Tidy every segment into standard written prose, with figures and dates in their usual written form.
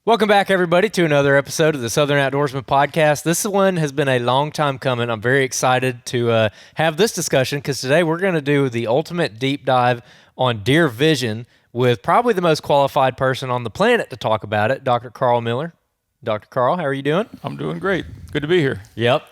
Welcome back, everybody, to another episode of the Southern Outdoorsman Podcast. This one has been a long time coming. I'm very excited to have this discussion because today we're going to do the ultimate deep dive on deer vision with probably the most qualified person on the planet to talk about it, Dr. Karl Miller. Dr. Karl, how are you doing? I'm doing great. Good to be here. Yep.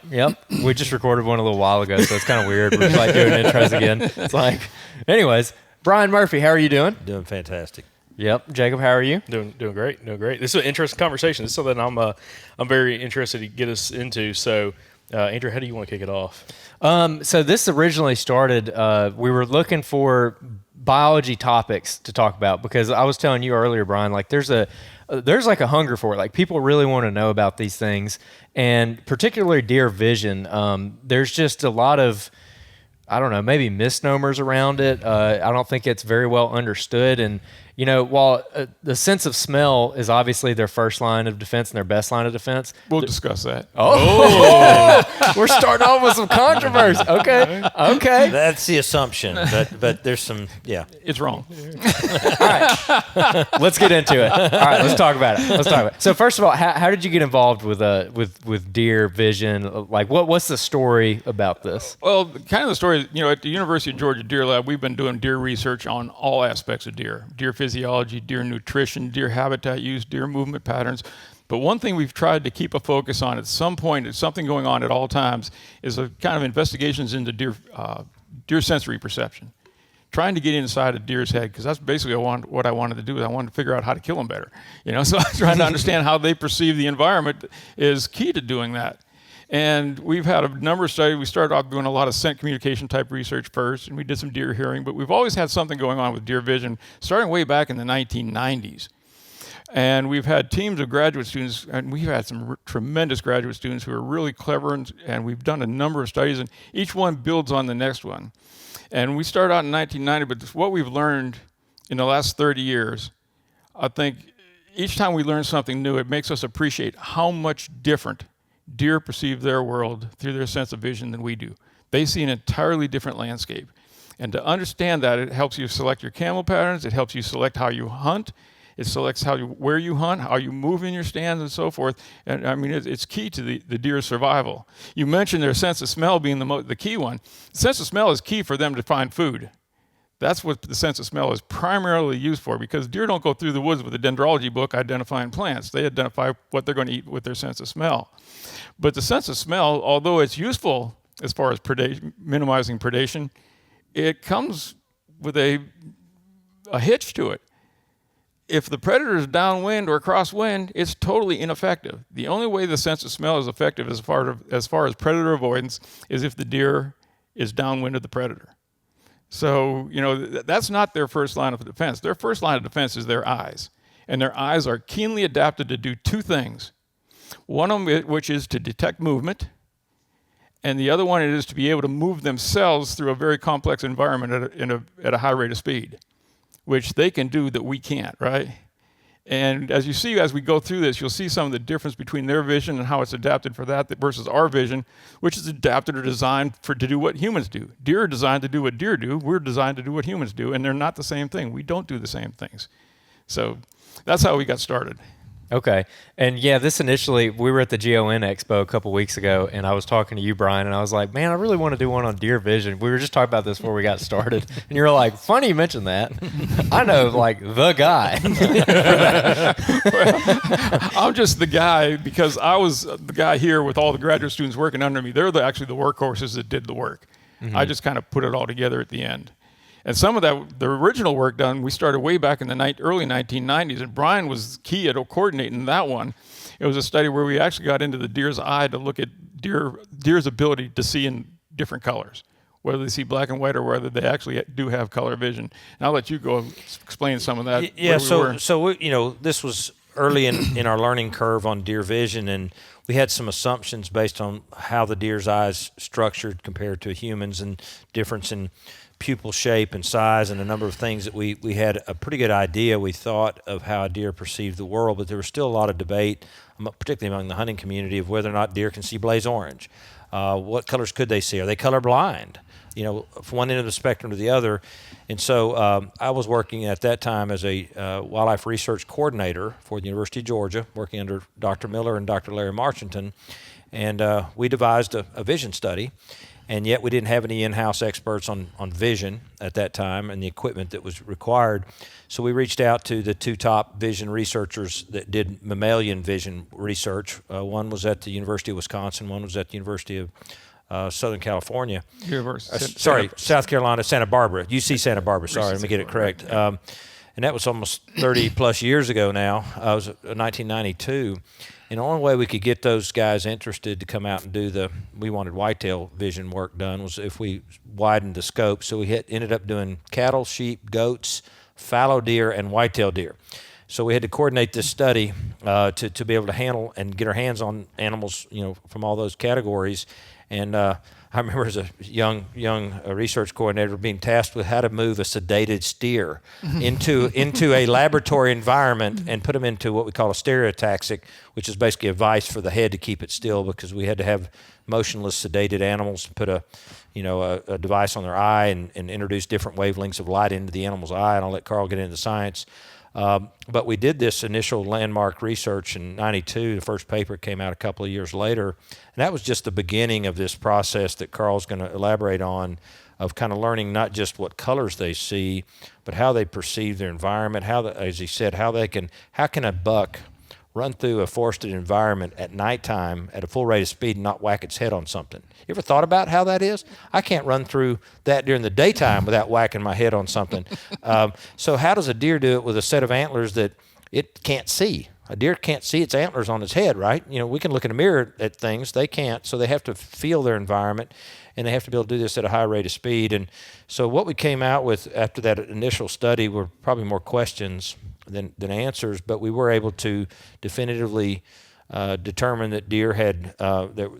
We just recorded one a little while ago, so it's kind of weird. We're just like doing intros again. It's like, anyways, Brian Murphy, how are you doing? Doing fantastic. Yep. Jacob, how are you? Doing great. This is an interesting conversation. This is something I'm very interested to get us into. So, Andrew, how do you want to kick it off? So this originally started, we were looking for biology topics to talk about because I was telling you earlier, Brian, like there's like a hunger for it. Like people really want to know about these things, and particularly deer vision. There's just a lot of, I don't know, maybe misnomers around it. I don't think it's very well understood. And, you know, while the sense of smell is obviously their first line of defense and their best line of defense. We'll discuss that. We're starting off with some controversy. Okay. That's the assumption, but there's some, yeah. It's wrong. All right. Let's get into it. All right, let's talk about it. So first of all, how did you get involved with deer vision? Like what's the story about this? Well, kind of the story, you know, at the University of Georgia Deer Lab, we've been doing deer research on all aspects of deer physiology, deer nutrition, deer habitat use, deer movement patterns. But one thing we've tried to keep a focus on at some point, it's something going on at all times, is a kind of investigations into deer sensory perception. Trying to get inside a deer's head, because that's basically what I wanted to do. I wanted to figure out how to kill them better. You know, so trying to understand how they perceive the environment is key to doing that. And we've had a number of studies. We started off doing a lot of scent communication type research first, and we did some deer hearing, but we've always had something going on with deer vision, starting way back in the 1990s. And we've had teams of graduate students, and we've had some tremendous graduate students who are really clever, and we've done a number of studies, and each one builds on the next one. And we started out in 1990, but what we've learned in the last 30 years, I think each time we learn something new, it makes us appreciate how much different deer perceive their world through their sense of vision than we do. They see an entirely different landscape. And to understand that, it helps you select your camo patterns, it helps you select how you hunt, it selects where you hunt, how you move in your stands and so forth. And I mean, it's key to the deer's survival. You mentioned their sense of smell being the key one. The sense of smell is key for them to find food. That's what the sense of smell is primarily used for, because deer don't go through the woods with a dendrology book identifying plants. They identify what they're going to eat with their sense of smell. But the sense of smell, although it's useful as far as minimizing predation, it comes with a hitch to it. If the predator is downwind or crosswind, it's totally ineffective. The only way the sense of smell is effective as far as predator avoidance is if the deer is downwind of the predator. So, you know, that's not their first line of defense. Their first line of defense is their eyes. And their eyes are keenly adapted to do two things. One of them, which is to detect movement, and the other one is to be able to move themselves through a very complex environment at a high rate of speed, which they can do that we can't, right? And as you see, as we go through this, you'll see some of the difference between their vision and how it's adapted for that versus our vision, which is adapted or designed to do what humans do. Deer are designed to do what deer do. We're designed to do what humans do, and they're not the same thing. We don't do the same things. So that's how we got started. Okay. And yeah, we were at the GON Expo a couple weeks ago, and I was talking to you, Brian, and I was like, man, I really want to do one on deer vision. We were just talking about this before we got started. And you were like, funny you mentioned that. I know, like, the guy. Well, I'm just the guy because I was the guy here with all the graduate students working under me. They're actually the workhorses that did the work. Mm-hmm. I just kind of put it all together at the end. And some of that, the original work done, we started way back in the early 1990s, and Brian was key at coordinating that one. It was a study where we actually got into the deer's eye to look at deer's ability to see in different colors, whether they see black and white or whether they actually do have color vision. And I'll let you go explain some of that. Yeah, you know, this was early in our learning curve on deer vision, and we had some assumptions based on how the deer's eyes structured compared to humans and difference in pupil shape and size and a number of things that we had a pretty good idea, we thought, of how a deer perceived the world, but there was still a lot of debate, particularly among the hunting community, of whether or not deer can see blaze orange. What colors could they see? Are they colorblind? from one end of the spectrum to the other. And so I was working at that time as a wildlife research coordinator for the University of Georgia, working under Dr. Miller and Dr. Larry Marchington. And we devised a vision study. And yet we didn't have any in-house experts on vision at that time and the equipment that was required. So we reached out to the two top vision researchers that did mammalian vision research. One was at the University of Wisconsin, one was at the University of Southern California. South Carolina, Santa Barbara, UC Santa Barbara, sorry, let me get it correct. And that was almost 30 plus years ago now. It was 1992. And the only way we could get those guys interested to come out and we wanted whitetail vision work done was if we widened the scope. So we ended up doing cattle, sheep, goats, fallow deer, and whitetail deer. So we had to coordinate this study to be able to handle and get our hands on animals, from all those categories. And I remember as a young research coordinator being tasked with how to move a sedated steer into a laboratory environment and put them into what we call a stereotaxic, which is basically a vice for the head to keep it still, because we had to have motionless sedated animals, put a device on their eye and introduce different wavelengths of light into the animal's eye. And I'll let Karl get into the science. But we did this initial landmark research in '92. The first paper came out a couple of years later. And that was just the beginning of this process that Karl's going to elaborate on, of kind of learning not just what colors they see, but how they perceive their environment, as he said, how can a buck run through a forested environment at nighttime at a full rate of speed and not whack its head on something. You ever thought about how that is? I can't run through that during the daytime without whacking my head on something. So how does a deer do it with a set of antlers that it can't see? A deer can't see its antlers on its head, right? We can look in a mirror at things. They can't, so they have to feel their environment, and they have to be able to do this at a high rate of speed. And so what we came out with after that initial study were probably more questions than answers, but we were able to definitively determine that deer had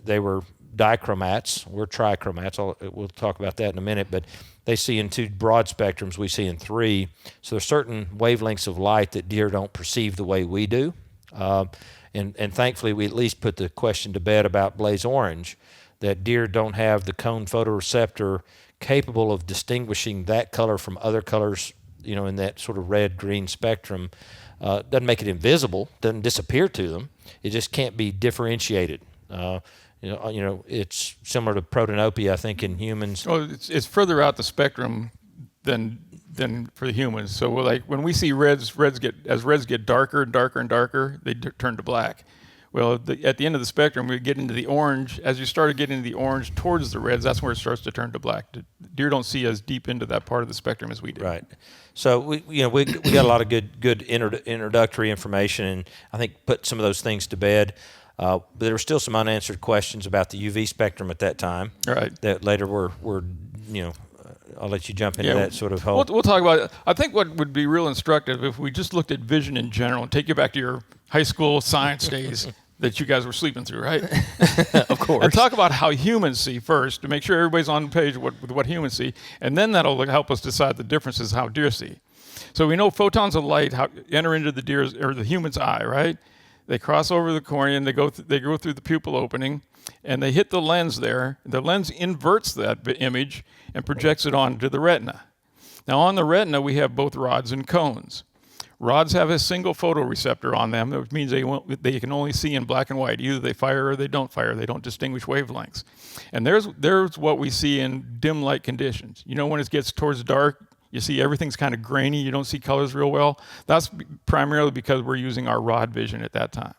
they were dichromats. We're trichromats. We'll talk about that in a minute, but they see in two broad spectrums. We see in three. So there's certain wavelengths of light that deer don't perceive the way we do, and thankfully we at least put the question to bed about blaze orange, that deer don't have the cone photoreceptor capable of distinguishing that color from other colors, in that sort of red-green spectrum. Doesn't make it invisible, doesn't disappear to them. It just can't be differentiated. It's similar to protanopia, I think, in humans. Well, it's further out the spectrum than for the humans. So when we see reds get darker and darker and darker, they turn to black. Well, at the end of the spectrum, we get into the orange. As you start getting into the orange towards the reds, that's where it starts to turn to black. Deer don't see as deep into that part of the spectrum as we do. Right. So we got a lot of good introductory information, and I think put some of those things to bed. But there were still some unanswered questions about the UV spectrum at that time. Right. That later were I'll let you jump into that sort of whole. We'll talk about it. I think what would be real instructive if we just looked at vision in general and take you back to your high school science days that you guys were sleeping through, right? Of course. And talk about how humans see first to make sure everybody's on page with what humans see, and then that'll help us decide the differences how deer see. So we know photons of light enter into the deer's or the human's eye, right? They cross over the cornea and they go through the pupil opening, and they hit the lens there. The lens inverts that image and projects it onto the retina. Now on the retina we have both rods and cones. Rods have a single photoreceptor on them, which means they can only see in black and white. Either they fire or they don't fire. They don't distinguish wavelengths. And there's what we see in dim light conditions. When it gets towards dark, you see everything's kind of grainy. You don't see colors real well. That's primarily because we're using our rod vision at that time.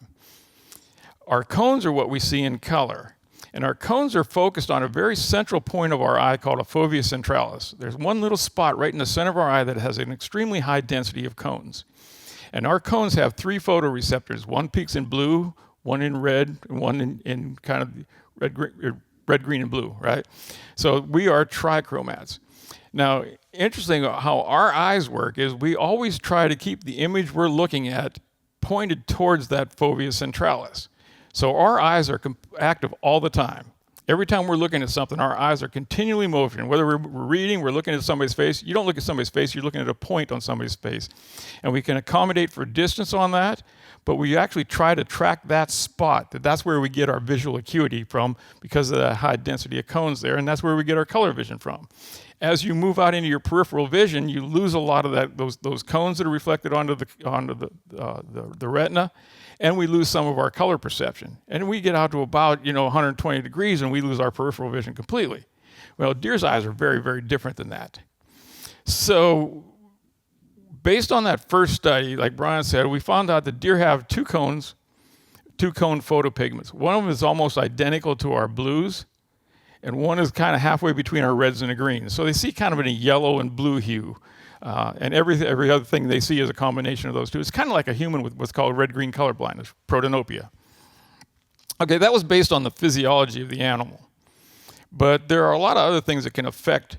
Our cones are what we see in color. And our cones are focused on a very central point of our eye called a fovea centralis. There's one little spot right in the center of our eye that has an extremely high density of cones. And our cones have three photoreceptors. One peaks in blue, one in red, and one in kind of red, green, and blue, right? So we are trichromats. Now, interesting how our eyes work is we always try to keep the image we're looking at pointed towards that fovea centralis. So our eyes are active all the time. Every time we're looking at something, our eyes are continually motioning. Whether we're reading, we're looking at somebody's face. You don't look at somebody's face, you're looking at a point on somebody's face. And we can accommodate for distance on that, but we actually try to track that spot. That's where we get our visual acuity from because of the high density of cones there, and that's where we get our color vision from. As you move out into your peripheral vision, you lose a lot of those cones that are reflected onto the retina, and we lose some of our color perception. And we get out to about 120 degrees, and we lose our peripheral vision completely. Well, deer's eyes are very, very different than that. So based on that first study, like Brian said, we found out that deer have two cone photopigments. One of them is almost identical to our blues, and one is kind of halfway between our reds and the greens. So they see kind of in a yellow and blue hue. And every other thing they see is a combination of those two. It's kind of like a human with what's called red-green color blindness, protanopia. Okay, that was based on the physiology of the animal. But there are a lot of other things that can affect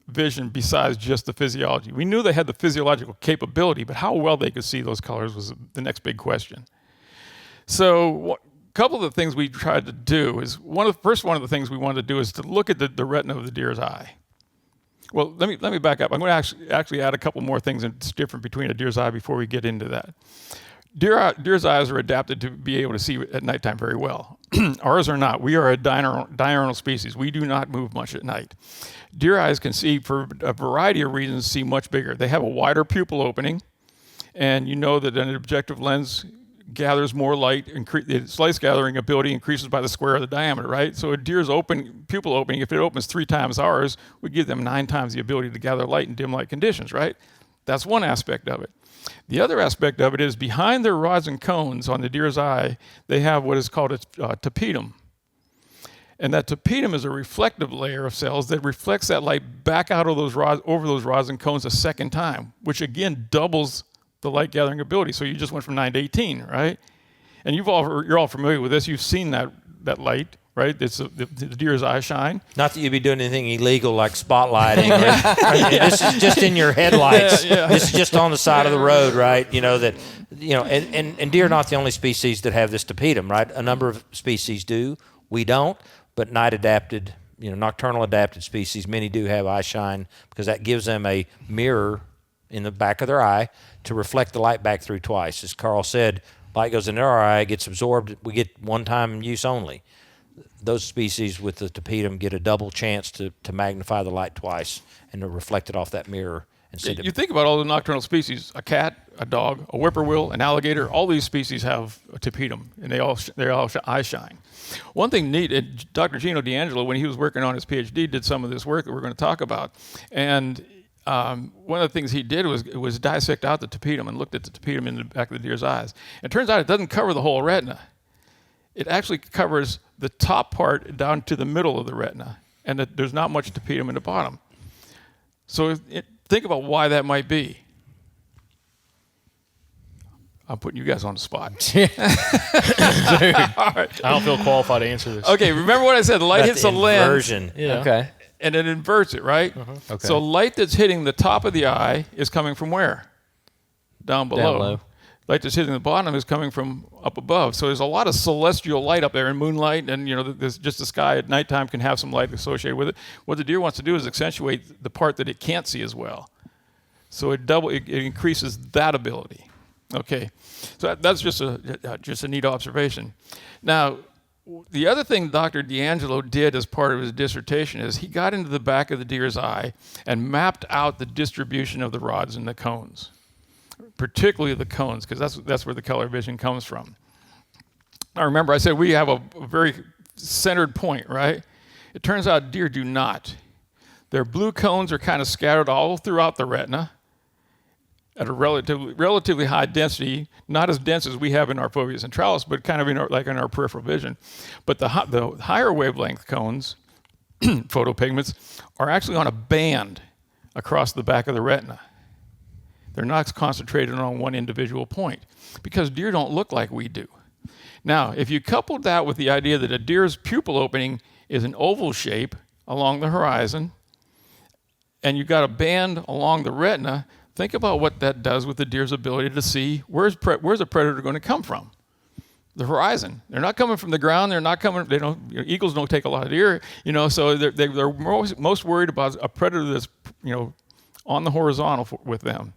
vision besides just the physiology. We knew they had the physiological capability, but how well they could see those colors was the next big question. So a couple of the things we tried to do is, one of the things we wanted to do is to look at the retina of the deer's eye. Well, let me back up. I'm going to actually add a couple more things that's different between a deer's eye before we get into that. Deer's eyes are adapted to be able to see at nighttime very well. Ours are not. We are a diurnal species. We do not move much at night. Deer eyes can see, for a variety of reasons, see much bigger. They have a wider pupil opening, and you know that an objective lens gathers more light, its light gathering ability increases by the square of the diameter, right? So a deer's pupil opening, if it opens 3 times ours, we give them 9 times the ability to gather light in dim light conditions, right? That's one aspect of it. The other aspect of it is behind their rods and cones on the deer's eye, they have what is called a tapetum. And that tapetum is a reflective layer of cells that reflects that light back out of those rods, over those rods and cones a second time, which again doubles the light gathering ability. So you just went from 9 to 18, right? And you're all familiar with this. You've seen that light, right? It's the deer's eye shine. Not that you'd be doing anything illegal like spotlighting. This is just in your headlights. Yeah. This is just on the side of the road, right? And deer are not the only species that have this tapetum, right? A number of species do. We don't, but night-adapted, nocturnal adapted species, many do have eye shine because that gives them a mirror in the back of their eye to reflect the light back through twice. As Karl said, light goes into our eye, gets absorbed, we get one-time use only. Those species with the tapetum get a double chance to magnify the light twice and to reflect it off that mirror. You think about all the nocturnal species, a cat, a dog, a whippoorwill, an alligator, all these species have a tapetum, and they all eye shine. One thing neat, Dr. Gino D'Angelo, when he was working on his PhD, did some of this work that we're going to talk about. And one of the things he did was dissect out the tapetum and looked at the tapetum in the back of the deer's eyes. It turns out it doesn't cover the whole retina. It actually covers the top part down to the middle of the retina, and that there's not much tapetum in the bottom. So think about why that might be. I'm putting you guys on the spot. Dude, I don't feel qualified to answer this. Okay, remember what I said? Light hits the lens. Inversion. Yeah. Okay. And it inverts it, right? Okay. So light that's hitting the top of the eye is coming from where? Down below. Down low. Light that's hitting the bottom is coming from up above. So there's a lot of celestial light up there in moonlight, and there's just the sky at nighttime can have some light associated with it. What the deer wants to do is accentuate the part that it can't see as well. So it increases that ability. Okay, so that's just a neat observation. Now, the other thing Dr. D'Angelo did as part of his dissertation is he got into the back of the deer's eye and mapped out the distribution of the rods and the cones, particularly the cones, because that's where the color vision comes from. Now, remember I said we have a very centered point, right? It turns out deer do not. Their blue cones are kind of scattered all throughout the retina at a relatively high density, not as dense as we have in our fovea centralis, but kind of in our peripheral vision. But the higher wavelength cones, photopigments, are actually on a band across the back of the retina. They're not concentrated on one individual point because deer don't look like we do. Now, if you coupled that with the idea that a deer's pupil opening is an oval shape along the horizon, and you've got a band along the retina, think about what that does with the deer's ability to see where's a predator going to come from. The horizon. They're not coming from the ground. They're not coming. They don't. Eagles don't take a lot of deer. So they're most worried about a predator that's on the horizontal with them.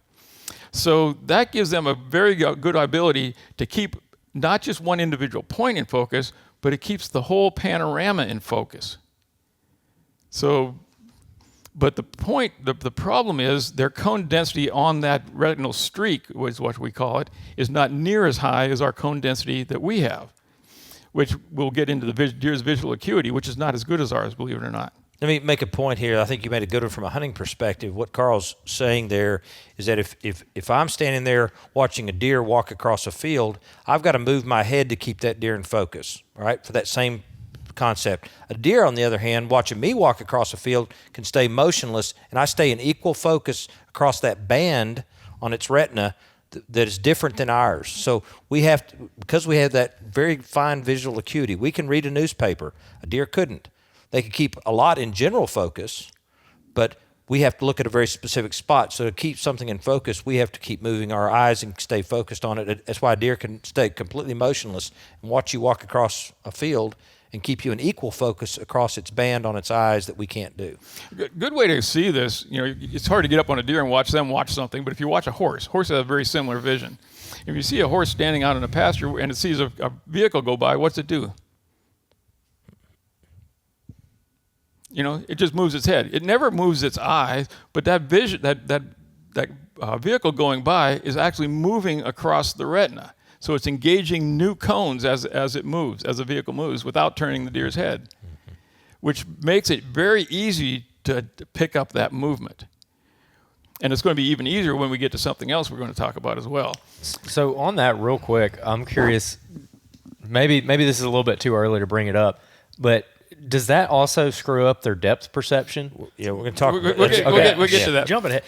So that gives them a very good ability to keep not just one individual point in focus, but it keeps the whole panorama in focus. So, but the problem is their cone density on that retinal streak, is what we call it, is not near as high as our cone density that we have, which we'll get into the deer's visual acuity, which is not as good as ours, believe it or not. Let me make a point here. I think you made a good one from a hunting perspective. What Karl's saying there is that if I'm standing there watching a deer walk across a field, I've got to move my head to keep that deer in focus, right, for that same concept. A deer, on the other hand, watching me walk across a field can stay motionless, and I stay in equal focus across that band on its retina that is different than ours. So we have to, because we have that very fine visual acuity, we can read a newspaper. A deer couldn't. They could keep a lot in general focus, but we have to look at a very specific spot. So to keep something in focus, we have to keep moving our eyes and stay focused on it. That's why a deer can stay completely motionless and watch you walk across a field and keep you in equal focus across its band on its eyes that we can't do. Good way to see this, it's hard to get up on a deer and watch them watch something, but if you watch a horse has a very similar vision. If you see a horse standing out in a pasture and it sees a vehicle go by, what's it do? It just moves its head. It never moves its eyes, but that vision, that vehicle going by is actually moving across the retina. So it's engaging new cones as it moves, as the vehicle moves, without turning the deer's head, which makes it very easy to pick up that movement. And it's going to be even easier when we get to something else we're going to talk about as well. So on that real quick, I'm curious, maybe this is a little bit too early to bring it up, but does that also screw up their depth perception? Yeah, we're going to talk. We'll get to that. Jumping ahead,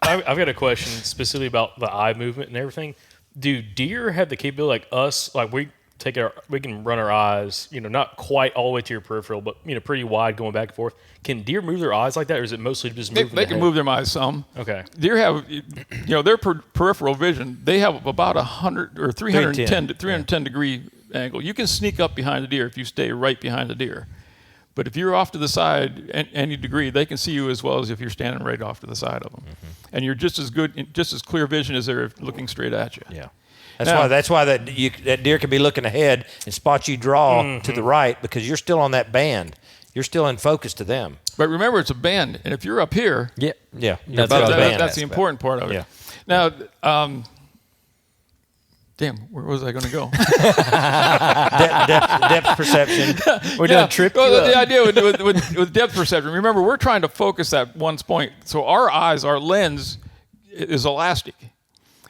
I've got a question specifically about the eye movement and everything. Do deer have the capability like us? Like we can run our eyes, not quite all the way to your peripheral, but pretty wide going back and forth. Can deer move their eyes like that, or is it mostly just moving? They can move their eyes some. Okay. Deer have, their peripheral vision. They have about 100 or 310 degree angle. You can sneak up behind the deer if you stay right behind the deer. But if you're off to the side any degree, they can see you as well as if you're standing right off to the side of them. Mm-hmm. And you're just as good, just as clear vision as they're looking straight at you. Yeah. That's why that deer can be looking ahead and spot you draw to the right because you're still on that band. You're still in focus to them. But remember, it's a band, and if you're up here, that's the important part of it. Yeah. Now, damn, where was I going to go? Depth perception. We're doing trip. Well, the idea with depth perception, remember, we're trying to focus at one point. So our eyes, our lens is elastic.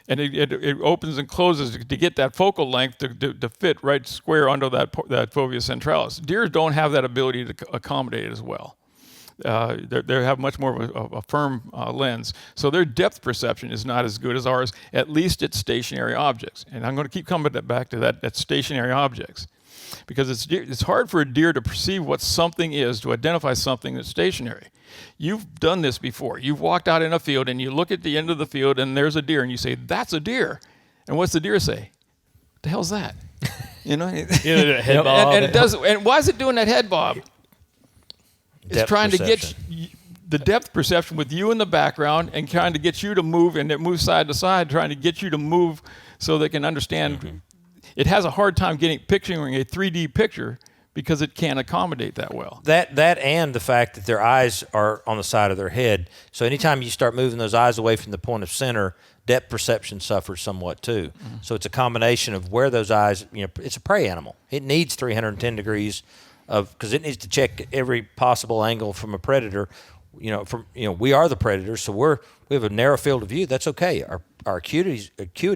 And it opens and closes to get that focal length to fit right square under that fovea centralis. Deer don't have that ability to accommodate it as well. They have much more of a firm lens. So their depth perception is not as good as ours, at least at stationary objects. And I'm going to keep coming back to that stationary objects. Because it's hard for a deer to perceive what something is, to identify something that's stationary. You've done this before. You've walked out in a field and you look at the end of the field and there's a deer and you say, that's a deer. And what's the deer say? What the hell's that? Head bob. And it does. And why is it doing that head bob? It's trying to get the depth perception with you in the background and trying to get you to move, and it moves side to side, trying to get you to move so they can understand. Mm-hmm. It has a hard time picturing a 3D picture because it can't accommodate that well. That and the fact that their eyes are on the side of their head. So anytime you start moving those eyes away from the point of center, depth perception suffers somewhat too. Mm-hmm. So it's a combination of where those eyes, it's a prey animal. It needs 310 degrees because it needs to check every possible angle from a predator. We are the predators, so we have a narrow field of view. That's okay. Our acuity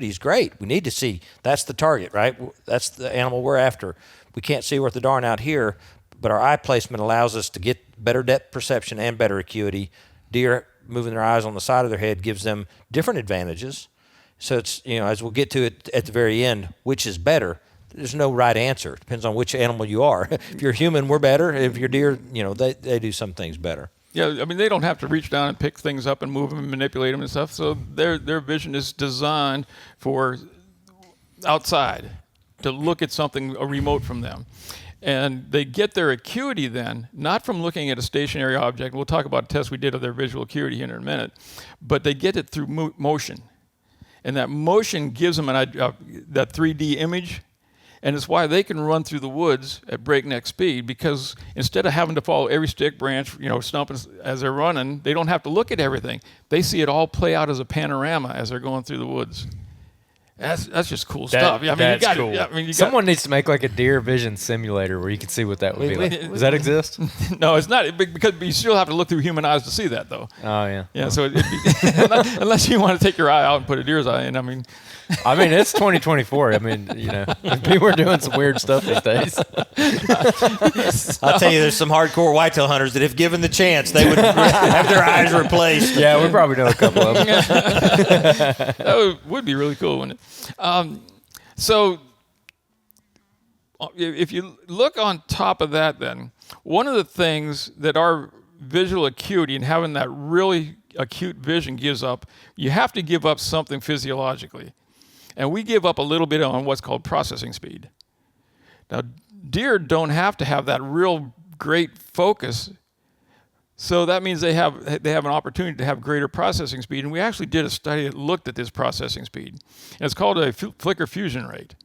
is great. We need to see. That's the target, right? That's the animal we're after. We can't see worth a darn out here, but our eye placement allows us to get better depth perception and better acuity. Deer moving their eyes on the side of their head gives them different advantages. So it's, as we'll get to it at the very end, which is better? There's no right answer. It depends on which animal you are. If you're human, we're better. If you're deer, they do some things better. Yeah, I mean, they don't have to reach down and pick things up and move them and manipulate them and stuff. So their vision is designed for outside, to look at something remote from them. And they get their acuity then, not from looking at a stationary object. We'll talk about a test we did of their visual acuity here in a minute. But they get it through motion. And that motion gives them that 3D image. And it's why they can run through the woods at breakneck speed, because instead of having to follow every stick, branch, stump as they're running, they don't have to look at everything. They see it all play out as a panorama as they're going through the woods. That's just cool stuff. That's cool. Someone needs to make like a deer vision simulator where you can see what that would be like. Does that exist? No, it's not, because you still have to look through human eyes to see that, though. Oh, yeah. Yeah, so unless you want to take your eye out and put a deer's eye in, it's 2024. People are doing some weird stuff these days. I'll tell you, there's some hardcore whitetail hunters that if given the chance, they would have their eyes replaced. Yeah, we probably know a couple of them. That would be really cool, wouldn't it? So if you look on top of that, then, one of the things that our visual acuity and having that really acute vision gives up, you have to give up something physiologically. And we give up a little bit on what's called processing speed. Now, deer don't have to have that real great focus, so that means they have an opportunity to have greater processing speed. And we actually did a study that looked at this processing speed. And it's called a flicker fusion rate.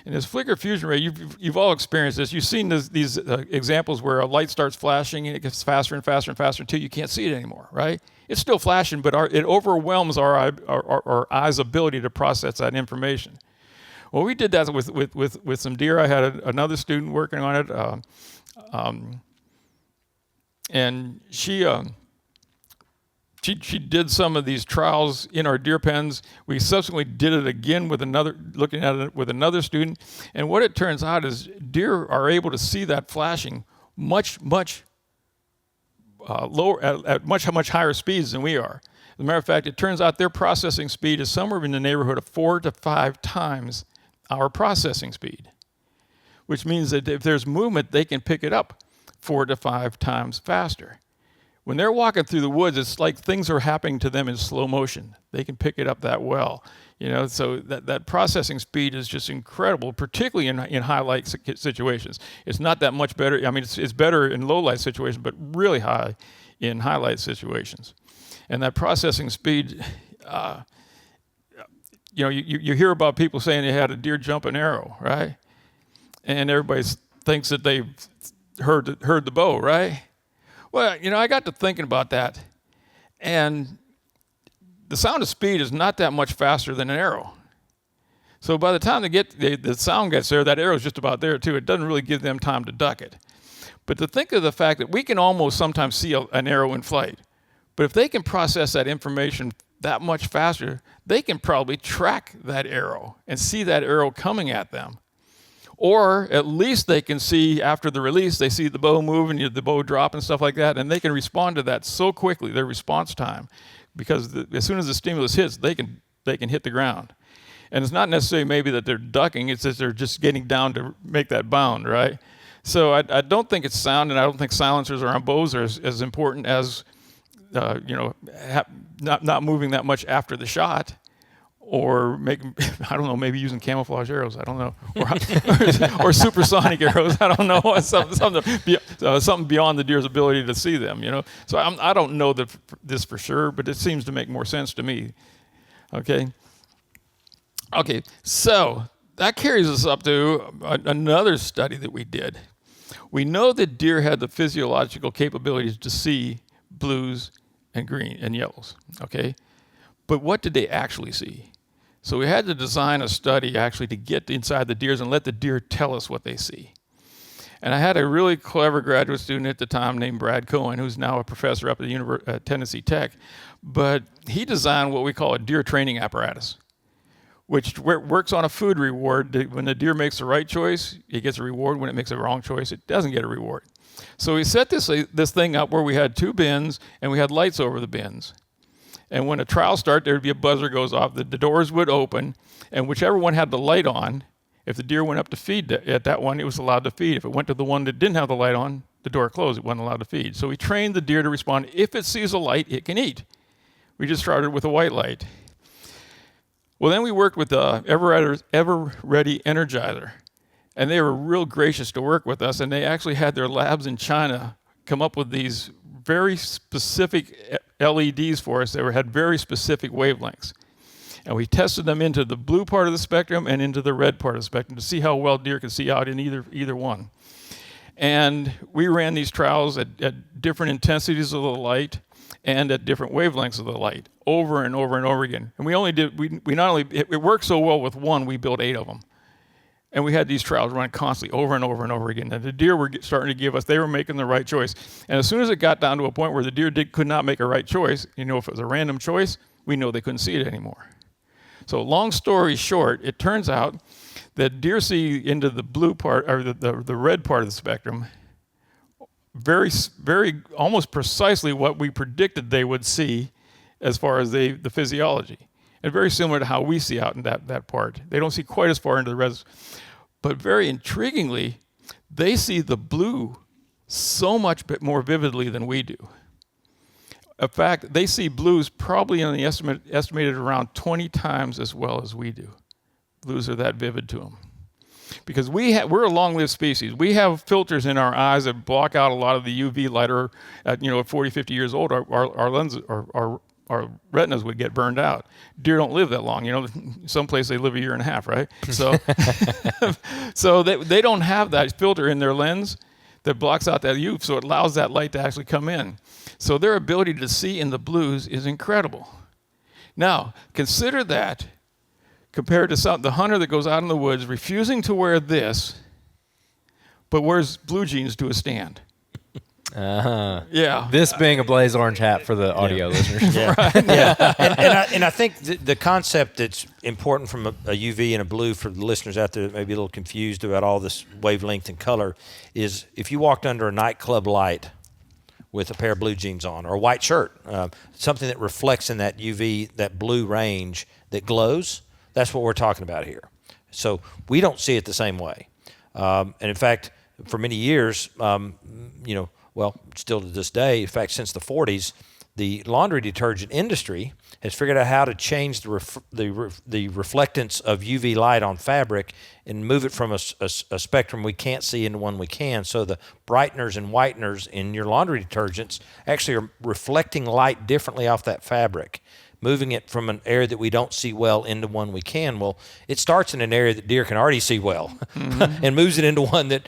And this flicker fusion rate, you've all experienced this. You've seen these examples where a light starts flashing and it gets faster and faster and faster until you can't see it anymore, right? It's still flashing, but it overwhelms our eye's ability to process that information. Well, we did that with some deer. I had another student working on it, and she did some of these trials in our deer pens. We subsequently did it again looking at it with another student. And what it turns out is deer are able to see that flashing much lower at much higher speeds than we are. As a matter of fact, it turns out their processing speed is somewhere in the neighborhood of 4 to 5 times our processing speed, which means that if there's movement, they can pick it up 4 to 5 times faster. When they're walking through the woods, it's like things are happening to them in slow motion. They can pick it up that well. So that processing speed is just incredible, particularly in high light situations. It's not that much better. It's better in low light situations, but really high in high light situations. And that processing speed, you hear about people saying they had a deer jump an arrow, right? And everybody thinks that they've heard the bow, right? Well, I got to thinking about that, and the sound of speed is not that much faster than an arrow. So by the time the sound gets there, that arrow is just about there too. It doesn't really give them time to duck it. But to think of the fact that we can almost sometimes see an arrow in flight, but if they can process that information that much faster, they can probably track that arrow and see that arrow coming at them. Or at least they can see after the release, they see the bow move and the bow drop and stuff like that, and they can respond to that so quickly, their response time, because as soon as the stimulus hits, they can hit the ground. And it's not necessarily maybe that they're ducking, it's that they're just getting down to make that bound, right? So I don't think it's sound, and I don't think silencers on bows are as important as, not moving that much after the shot. Or maybe using camouflage arrows. I don't know, or supersonic arrows. I don't know, something beyond the deer's ability to see them. So I don't know this for sure, but it seems to make more sense to me. Okay. So that carries us up to another study that we did. We know that deer had the physiological capabilities to see blues and green and yellows. Okay, but what did they actually see? So we had to design a study actually to get inside the deers and let the deer tell us what they see. And I had a really clever graduate student at the time named Brad Cohen, who's now a professor up at Tennessee Tech. But he designed what we call a deer training apparatus, which works on a food reward. When the deer makes the right choice, it gets a reward. When it makes a wrong choice, it doesn't get a reward. So we set this thing up where we had 2 bins and we had lights over the bins. And when a trial started, there would be a buzzer goes off. The doors would open, and whichever one had the light on, if the deer went up to feed at that one, it was allowed to feed. If it went to the one that didn't have the light on, the door closed. It wasn't allowed to feed. So we trained the deer to respond. If it sees a light, it can eat. We just started with a white light. Well, then we worked with the Ever-Ready Energizer, and they were real gracious to work with us, and they actually had their labs in China come up with these very specific LEDs for us that had very specific wavelengths. And we tested them into the blue part of the spectrum and into the red part of the spectrum to see how well deer could see out in either one. And we ran these trials at different intensities of the light and at different wavelengths of the light over and over and over again. And it worked so well with one, we built 8 of them. And we had these trials running constantly over and over and over again. And the deer were starting to give us, they were making the right choice. And as soon as it got down to a point where the deer could not make a right choice, if it was a random choice, we know they couldn't see it anymore. So long story short, it turns out that deer see into the blue part, or the red part of the spectrum, very, very, almost precisely what we predicted they would see as far as the physiology. And very similar to how we see out in that part. They don't see quite as far into the red, but very intriguingly, they see the blue so much more vividly than we do. In fact, they see blues probably in the estimated around 20 times as well as we do. Blues are that vivid to them. Because we're a long-lived species. We have filters in our eyes that block out a lot of the UV light. Or at 40, 50 years old, our lenses, our retinas would get burned out. Deer don't live that long. Someplace they live a year and a half, right? So, so they don't have that filter in their lens that blocks out that UV, so it allows that light to actually come in. So their ability to see in the blues is incredible. Now, consider that compared to the hunter that goes out in the woods refusing to wear this, but wears blue jeans to a stand. Uh-huh. Yeah. This being a blaze orange hat for the audio listeners. Yeah. Right. Yeah. And I think the concept that's important from a UV and a blue for the listeners out there that may be a little confused about all this wavelength and color is if you walked under a nightclub light with a pair of blue jeans on or a white shirt, something that reflects in that UV, that blue range that glows, that's what we're talking about here. So we don't see it the same way. And in fact, for many years, well, still to this day, in fact, since the 40s, the laundry detergent industry has figured out how to change the reflectance of UV light on fabric and move it from a spectrum we can't see into one we can. So the brighteners and whiteners in your laundry detergents actually are reflecting light differently off that fabric, moving it from an area that we don't see well into one we can. Well, it starts in an area that deer can already see well and moves it into one that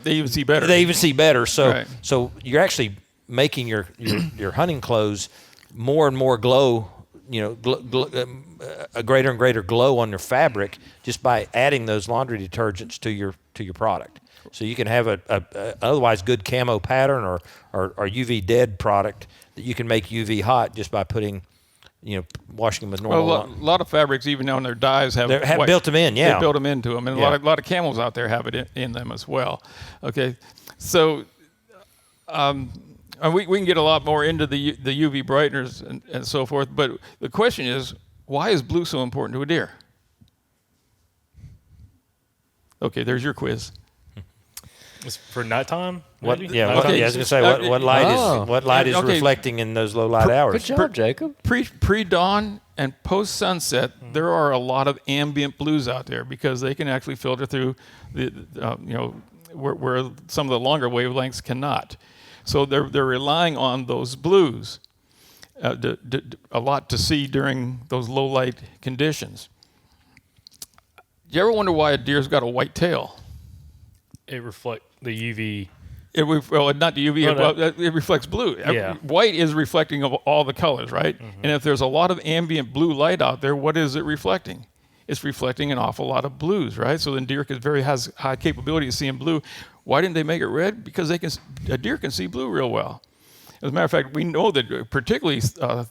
they even see better. They even see better. So right. So you're actually making your hunting clothes more and more glow, a greater and greater glow on your fabric just by adding those laundry detergents to your product. So you can have a otherwise good camo pattern or UV dead product that you can make UV hot just by putting, washing them with normal. Well, a lot of fabrics, even on their dyes, have built them in. Yeah, they built them into them, and a lot of camels out there have it in them as well. Okay, so we can get a lot more into the UV brighteners and so forth, but the question is, why is blue so important to a deer? Okay, there's your quiz. It's for nighttime? What? Maybe? Yeah. Nighttime? I was going to say what light is Okay. reflecting in those low light hours. Good job, Jacob. Pre-dawn and post-sunset, there are a lot of ambient blues out there because they can actually filter through where some of the longer wavelengths cannot. So they're relying on those blues a lot to see during those low light conditions. Do you ever wonder why a deer's got a white tail? It reflects the UV. Not the UV. It reflects blue. Yeah. White is reflecting of all the colors, right? Mm-hmm. And if there's a lot of ambient blue light out there, what is it reflecting? It's reflecting an awful lot of blues, right? So then deer has high capability of seeing blue. Why didn't they make it red? Because a deer can see blue real well. As a matter of fact, we know that particularly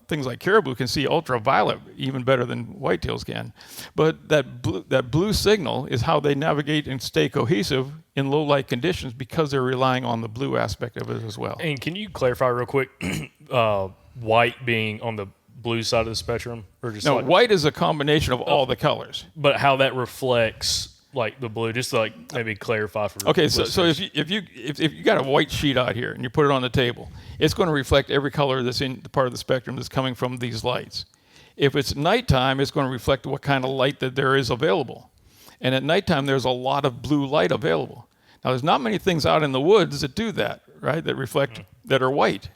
things like caribou can see ultraviolet even better than whitetails can. But that blue signal is how they navigate and stay cohesive in low light conditions because they're relying on the blue aspect of it as well. And can you clarify real quick, white being on the blue side of the spectrum? Or just No, white is a combination of all the colors. But how that reflects like the blue, just to like maybe clarify for okay. listeners. So if you got a white sheet out here and you put it on the table, it's going to reflect every color that's in the part of the spectrum that's coming from these lights. If it's nighttime, it's going to reflect what kind of light that there is available. And at nighttime, there's a lot of blue light available. Now, there's not many things out in the woods that do that, right? That reflect that are white,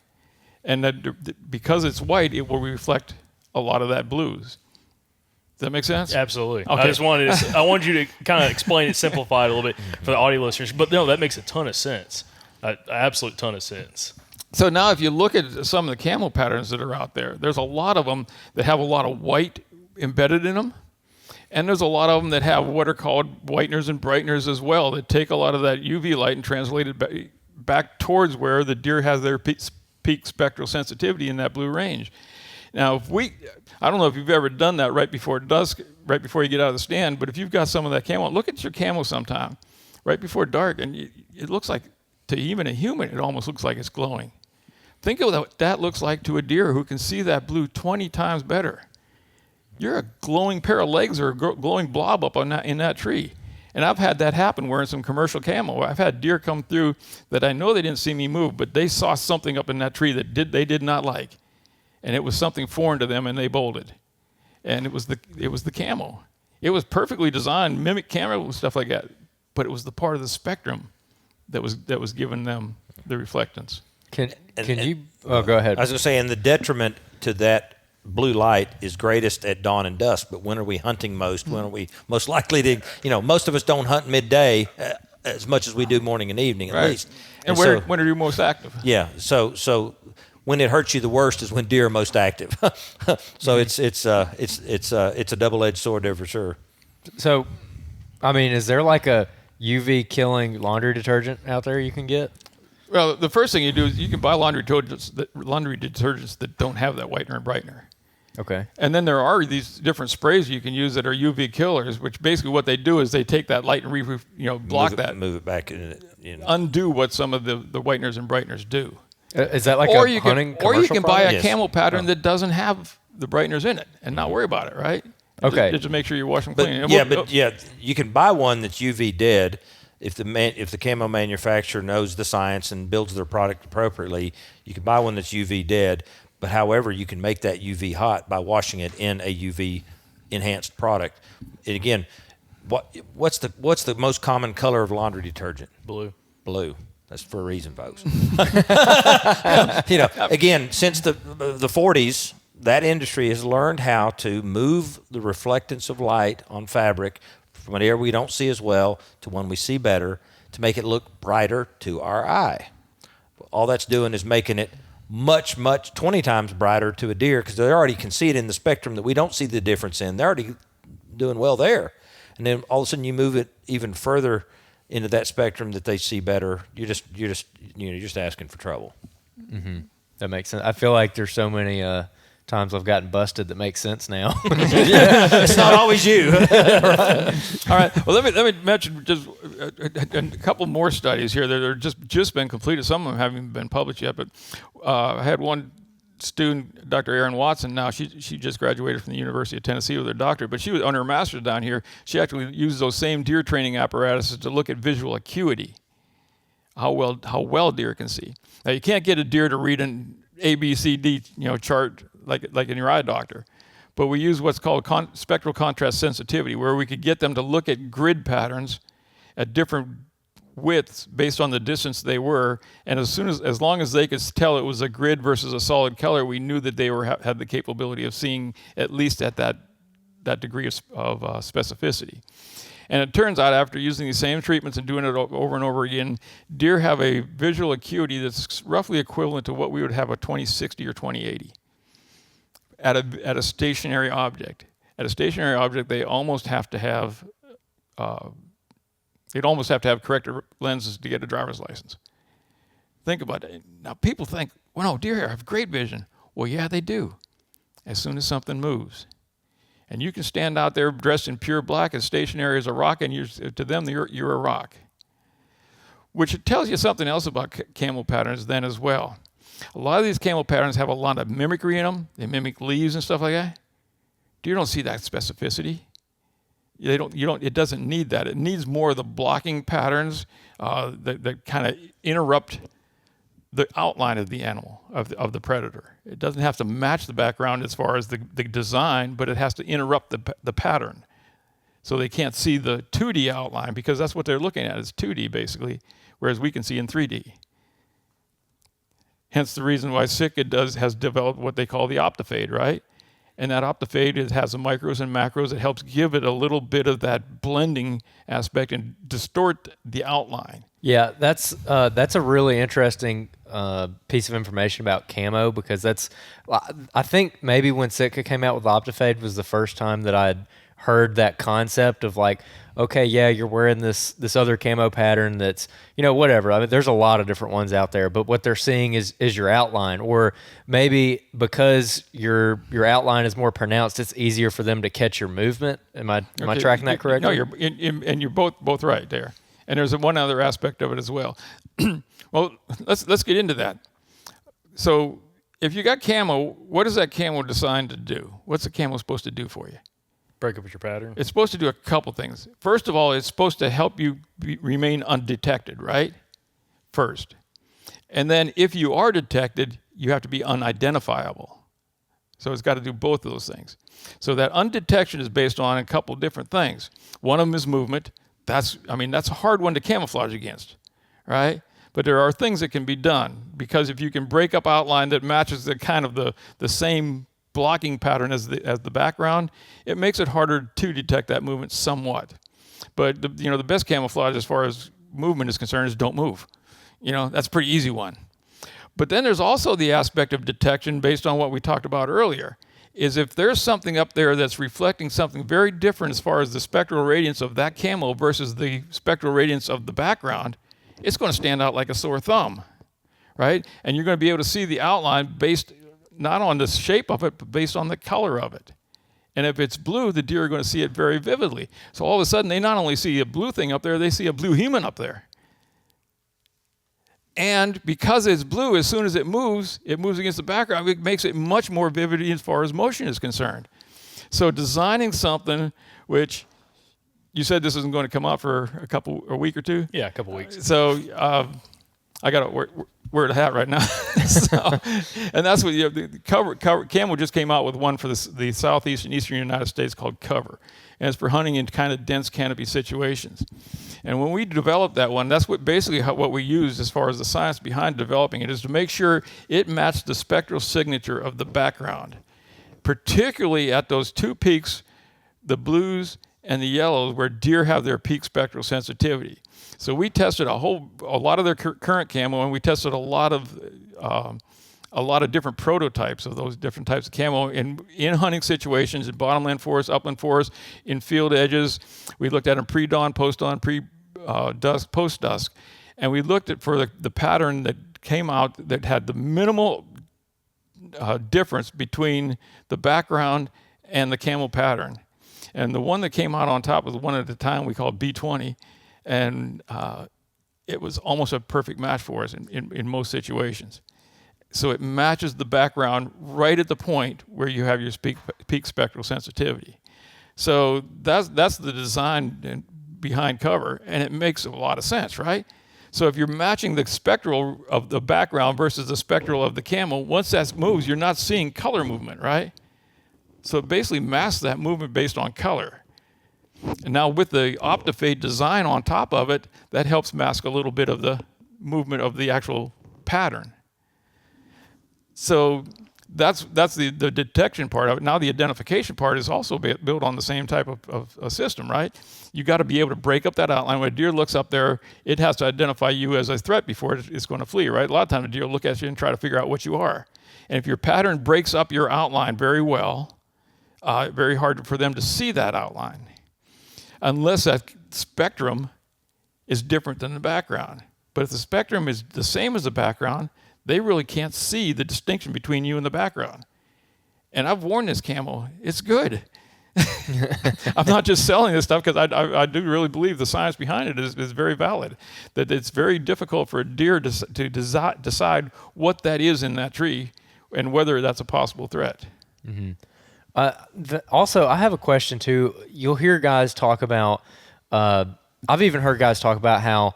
and that because it's white, it will reflect a lot of that blues. that make sense? Absolutely. Okay. I just wanted I wanted you to kind of explain it, simplify it a little bit for the audio listeners. But no, that makes a ton of sense. An absolute ton of sense. So now if you look at some of the camo patterns that are out there, there's a lot of them that have a lot of white embedded in them. And there's a lot of them that have what are called whiteners and brighteners as well, that take a lot of that UV light and translate it back towards where the deer has their peak spectral sensitivity in that blue range. Now, I don't know if you've ever done that right before dusk, right before you get out of the stand, but if you've got some of that camo, look at your camo sometime, right before dark, and it looks like, to even a human, it almost looks like it's glowing. Think of what that looks like to a deer who can see that blue 20 times better. You're a glowing pair of legs or a glowing blob up in that tree. And I've had that happen wearing some commercial camo. I've had deer come through that I know they didn't see me move, but they saw something up in that tree that they did not like. And it was something foreign to them, and they bolted. And it was the camo. It was perfectly designed, mimic camo and stuff like that, but it was the part of the spectrum that was giving them the reflectance. Can you? Oh, go ahead. I was going to say, and the detriment to that blue light is greatest at dawn and dusk. But when are we hunting most? When are we most likely to? Most of us don't hunt midday as much as we do morning and evening, at least. And when are you most active? Yeah. So when it hurts you the worst is when deer are most active. So it's a double-edged sword there for sure. So, I mean, is there like a UV killing laundry detergent out there you can get? Well, the first thing you do is you can buy laundry detergents that don't have that whitener and brightener. Okay. And then there are these different sprays you can use that are UV killers, which basically what they do is they take that light and block move it back in. Undo what some of the whiteners and brighteners do. Is that like a hunting commercial Or you can buy a product? camo pattern that doesn't have the brighteners in it and not worry about it, right? Okay. Just make sure you wash them clean. But you can buy one that's UV dead. If the camo manufacturer knows the science and builds their product appropriately, you can buy one that's UV dead. But however, you can make that UV hot by washing it in a UV enhanced product. And again, what's the most common color of laundry detergent? Blue. Blue. That's for a reason, folks. Again, since the 40s, that industry has learned how to move the reflectance of light on fabric from an area we don't see as well to one we see better to make it look brighter to our eye. All that's doing is making it much, 20 times brighter to a deer because they already can see it in the spectrum that we don't see the difference in. They're already doing well there. And then all of a sudden you move it even further into that spectrum that they see better. You're just asking for trouble. Mm-hmm. That makes sense. I feel like there's so many times I've gotten busted that makes sense now. It's not always you. All right. Well, let me mention just a couple more studies here that are just been completed. Some of them haven't been published yet, but I had one student, Dr. Erin Watson. Now she just graduated from the University of Tennessee with her doctorate, but she was on her master's down here. She actually used those same deer training apparatuses to look at visual acuity, how well deer can see. Now you can't get a deer to read an ABCD chart like in your eye doctor, but we use what's called spectral contrast sensitivity, where we could get them to look at grid patterns at different widths based on the distance they were, and as long as they could tell it was a grid versus a solid color, we knew that they had the capability of seeing at least at that degree of specificity. And it turns out after using these same treatments and doing it over and over again, deer have a visual acuity that's roughly equivalent to what we would have a 20/60 or 20/80 at a stationary object. At a stationary object, they almost have to have corrected lenses to get a driver's license. Think about it. Now people think, well, no, deer have great vision. Well, yeah, they do. As soon as something moves. And you can stand out there dressed in pure black as stationary as a rock, and to them, you're a rock. Which tells you something else about camo patterns then as well. A lot of these camo patterns have a lot of mimicry in them. They mimic leaves and stuff like that. Deer don't see that specificity. It doesn't need that. It needs more of the blocking patterns that kind of interrupt the outline of the animal, of the predator. It doesn't have to match the background as far as the design, but it has to interrupt the pattern. So they can't see the 2D outline, because that's what they're looking at, is 2D basically, whereas we can see in 3D. Hence the reason why Sitka has developed what they call the optifade, right? And that OptiFade, it has the micros and macros. It helps give it a little bit of that blending aspect and distort the outline. Yeah, that's a really interesting piece of information about camo, because I think maybe when Sitka came out with OptiFade was the first time that I'd heard that concept of like, okay, yeah, you're wearing this other camo pattern that's, whatever. I mean, there's a lot of different ones out there, but what they're seeing is your outline, or maybe because your outline is more pronounced, it's easier for them to catch your movement. Am I tracking that correctly? No, you're both right there. And there's one other aspect of it as well. Well, let's get into that. So if you got camo, what is that camo designed to do? What's the camo supposed to do for you? Break up with your pattern. It's supposed to do a couple things. First of all, it's supposed to help you remain undetected, right? First. And then if you are detected, you have to be unidentifiable. So it's got to do both of those things. So that undetection is based on a couple different things. One of them is movement. That's a hard one to camouflage against, right? But there are things that can be done, because if you can break up outline that matches the kind of the same blocking pattern as the background, it makes it harder to detect that movement somewhat. But the best camouflage as far as movement is concerned is don't move. That's a pretty easy one. But then there's also the aspect of detection based on what we talked about earlier, is if there's something up there that's reflecting something very different as far as the spectral radiance of that camo versus the spectral radiance of the background, it's going to stand out like a sore thumb, right? And you're going to be able to see the outline based not on the shape of it, but based on the color of it. And if it's blue, the deer are going to see it very vividly. So all of a sudden, they not only see a blue thing up there, they see a blue human up there. And because it's blue, as soon as it moves against the background. It makes it much more vivid as far as motion is concerned. So designing something which you said this isn't going to come out for a week or two? Yeah, a couple weeks. So I got to wear the hat right now. And that's what the cover. Camo just came out with one for the southeast and eastern United States called Cover. And it's for hunting in kind of dense canopy situations. And when we developed that one, that's what we used as far as the science behind developing it, is to make sure it matched the spectral signature of the background, particularly at those two peaks, the blues and the yellows, where deer have their peak spectral sensitivity. So we tested a lot of their current camo, and we tested a lot of different prototypes of those different types of camo in hunting situations, in bottomland forests, upland forests, in field edges. We looked at them pre-dawn, post-dawn, pre-dusk, post-dusk, and we looked at for the pattern that came out that had the minimal difference between the background and the camo pattern. And the one that came out on top was the one at the time we called B20, and it was almost a perfect match for us in most situations. So it matches the background right at the point where you have your peak spectral sensitivity. So that's the design behind Cover, and it makes a lot of sense, right? So if you're matching the spectral of the background versus the spectral of the camo, once that moves, you're not seeing color movement, right? So it basically masks that movement based on color. And now with the OptiFade design on top of it, that helps mask a little bit of the movement of the actual pattern. So that's the detection part of it. Now the identification part is also built on the same type of a system, right? You got to be able to break up that outline. When a deer looks up there, it has to identify you as a threat before it's going to flee, right? A lot of times a deer will look at you and try to figure out what you are. And if your pattern breaks up your outline very well, very hard for them to see that outline, unless that spectrum is different than the background. But if the spectrum is the same as the background, they really can't see the distinction between you and the background. And I've worn this camo. It's good. I'm not just selling this stuff, because I do really believe the science behind it is very valid, that it's very difficult for a deer to decide what that is in that tree and whether that's a possible threat. Mm-hmm. Also, I have a question too. You'll hear guys talk about, I've even heard guys talk about how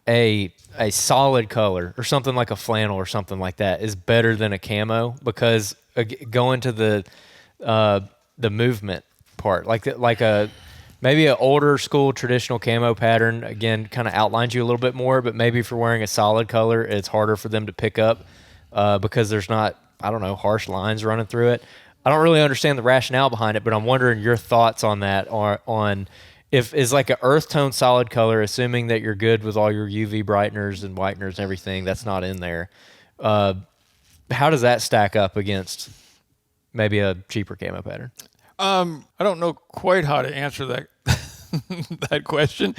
a solid color or something like a flannel or something like that is better than a camo, because going to the movement part, like maybe an older school traditional camo pattern, again, kind of outlines you a little bit more, but maybe if you're wearing a solid color, it's harder for them to pick up because there's not, I don't know, harsh lines running through it. I don't really understand the rationale behind it, but I'm wondering your thoughts on that, or on if is like an earth tone solid color, assuming that you're good with all your UV brighteners and whiteners and everything that's not in there. How does that stack up against maybe a cheaper camo pattern? I don't know quite how to answer that that question.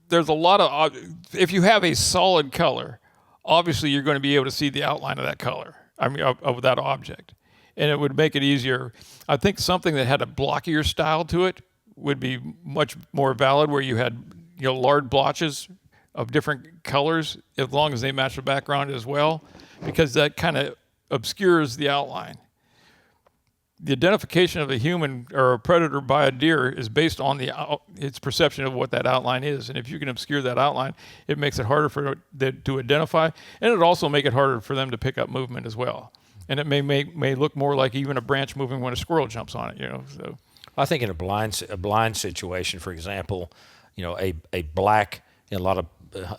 There's a lot of if you have a solid color, obviously you're going to be able to see the outline of that color. I mean, of that object, and it would make it easier. I think something that had a blockier style to it would be much more valid, where you had large blotches of different colors, as long as they match the background as well, because that kind of obscures the outline. The identification of a human or a predator by a deer is based on its perception of what that outline is. And if you can obscure that outline, it makes it harder for it to identify, and it also make it harder for them to pick up movement as well. And it may look more like even a branch moving when a squirrel jumps on it. So I think in a blind situation, for example, a black, a lot of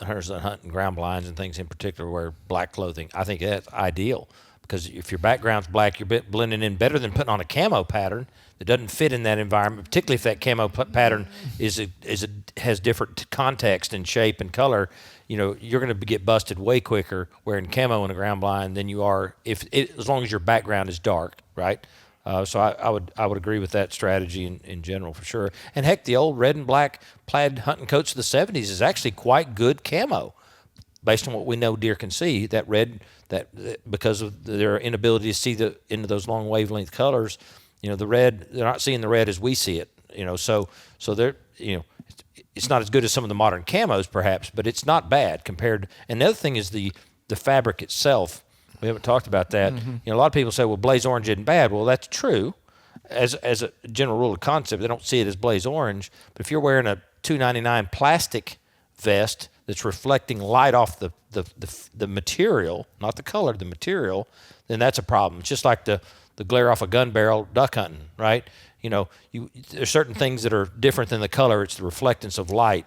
hunters that hunt in ground blinds and things in particular wear black clothing. I think that's ideal. Because if your background's black, you're blending in better than putting on a camo pattern that doesn't fit in that environment, particularly if that camo pattern has different context and shape and color. You're going to get busted way quicker wearing camo in a ground blind than you are as long as your background is dark, right? So I would agree with that strategy in general for sure. And heck, the old red and black plaid hunting coats of the 70s is actually quite good camo. Based on what we know deer can see, that red, because of their inability to see into those long wavelength colors, the red, they're not seeing the red as we see it. So they're, it's not as good as some of the modern camos perhaps, but it's not bad compared. And the other thing is the fabric itself. We haven't talked about that. Mm-hmm. A lot of people say, well, blaze orange isn't bad. Well, that's true. As a general rule of concept, they don't see it as blaze orange. But if you're wearing a $2.99 plastic vest that's reflecting light off the material, not the color, the material, then that's a problem. It's just like the glare off a gun barrel duck hunting, right? There's certain things that are different than the color. It's the reflectance of light.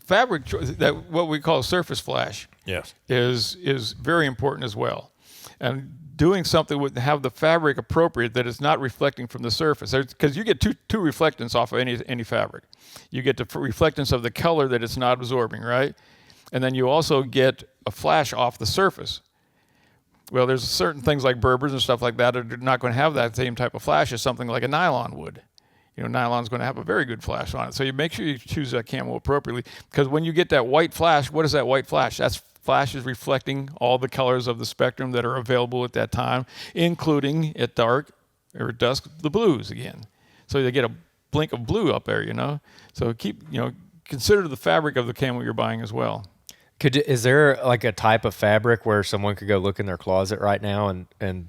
Fabric, that what we call surface flash, yes, is very important as well. And doing something would have the fabric appropriate that is not reflecting from the surface, because you get two reflectance off of any fabric. You get the reflectance of the color that it's not absorbing, right? And then you also get a flash off the surface. Well, there's certain things like Berbers and stuff like that are not going to have that same type of flash as something like a nylon would. Nylon's going to have a very good flash on it. So you make sure you choose that camo appropriately, because when you get that white flash, what is that white flash? That's flash is reflecting all the colors of the spectrum that are available at that time, including at dark or at dusk, the blues again. So you get a blink of blue up there, So consider the fabric of the camo you're buying as well. Is there like a type of fabric where someone could go look in their closet right now and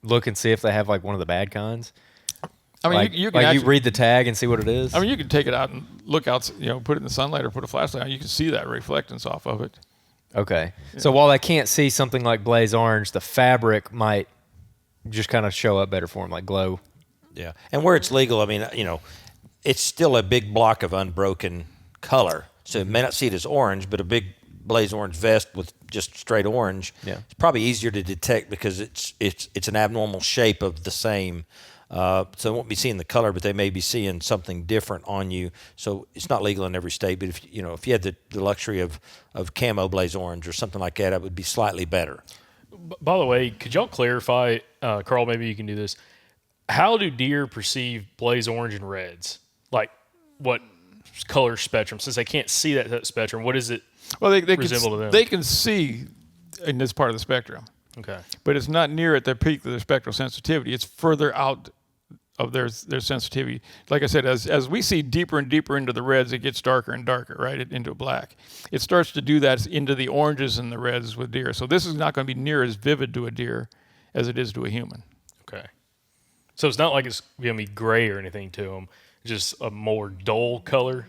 look and see if they have like one of the bad kinds? I mean, you can you read the tag and see what it is? I mean, you can take it out and look out, put it in the sunlight or put a flashlight on. You can see that reflectance off of it. Okay. Yeah. So while I can't see something like blaze orange, the fabric might just kind of show up better for them, like glow. Yeah. And where it's legal, I mean, it's still a big block of unbroken color. So you may not see it as orange, but a big blaze orange vest with just straight orange, it's probably easier to detect because it's an abnormal shape of the same. So they won't be seeing the color, but they may be seeing something different on you. So it's not legal in every state, but if you had the luxury of camo blaze orange or something like that, it would be slightly better. By the way, could y'all clarify, Karl, maybe you can do this. How do deer perceive blaze orange and reds? Like what color spectrum? Since they can't see that spectrum, what is it resemble to them? They can see in this part of the spectrum. Okay. But it's not near at the peak of their spectral sensitivity. It's further out of their sensitivity. Like I said, as we see deeper and deeper into the reds, it gets darker and darker, right, into black. It starts to do that into the oranges and the reds with deer. So this is not going to be near as vivid to a deer as it is to a human. Okay. So it's not like it's going to be gray or anything to them. It's just a more dull color.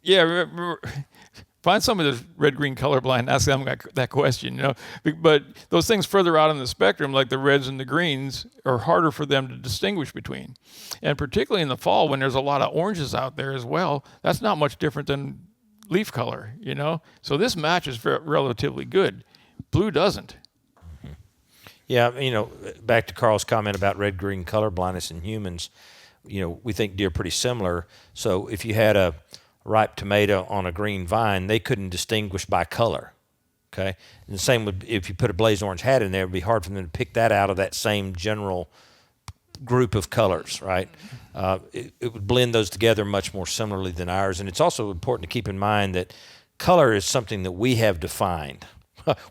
Yeah, find somebody that's red-green colorblind, ask them that question, But those things further out on the spectrum, like the reds and the greens, are harder for them to distinguish between. And particularly in the fall when there's a lot of oranges out there as well, that's not much different than leaf color, So this match is relatively good. Blue doesn't. Yeah, back to Carl's comment about red-green color blindness in humans, we think deer are pretty similar. So if you had a ripe tomato on a green vine, they couldn't distinguish by color. Okay, and the same would if you put a blazed orange hat in there, it'd be hard for them to pick that out of that same general group of colors, right? It would blend those together much more similarly than ours. And it's also important to keep in mind that color is something that we have defined.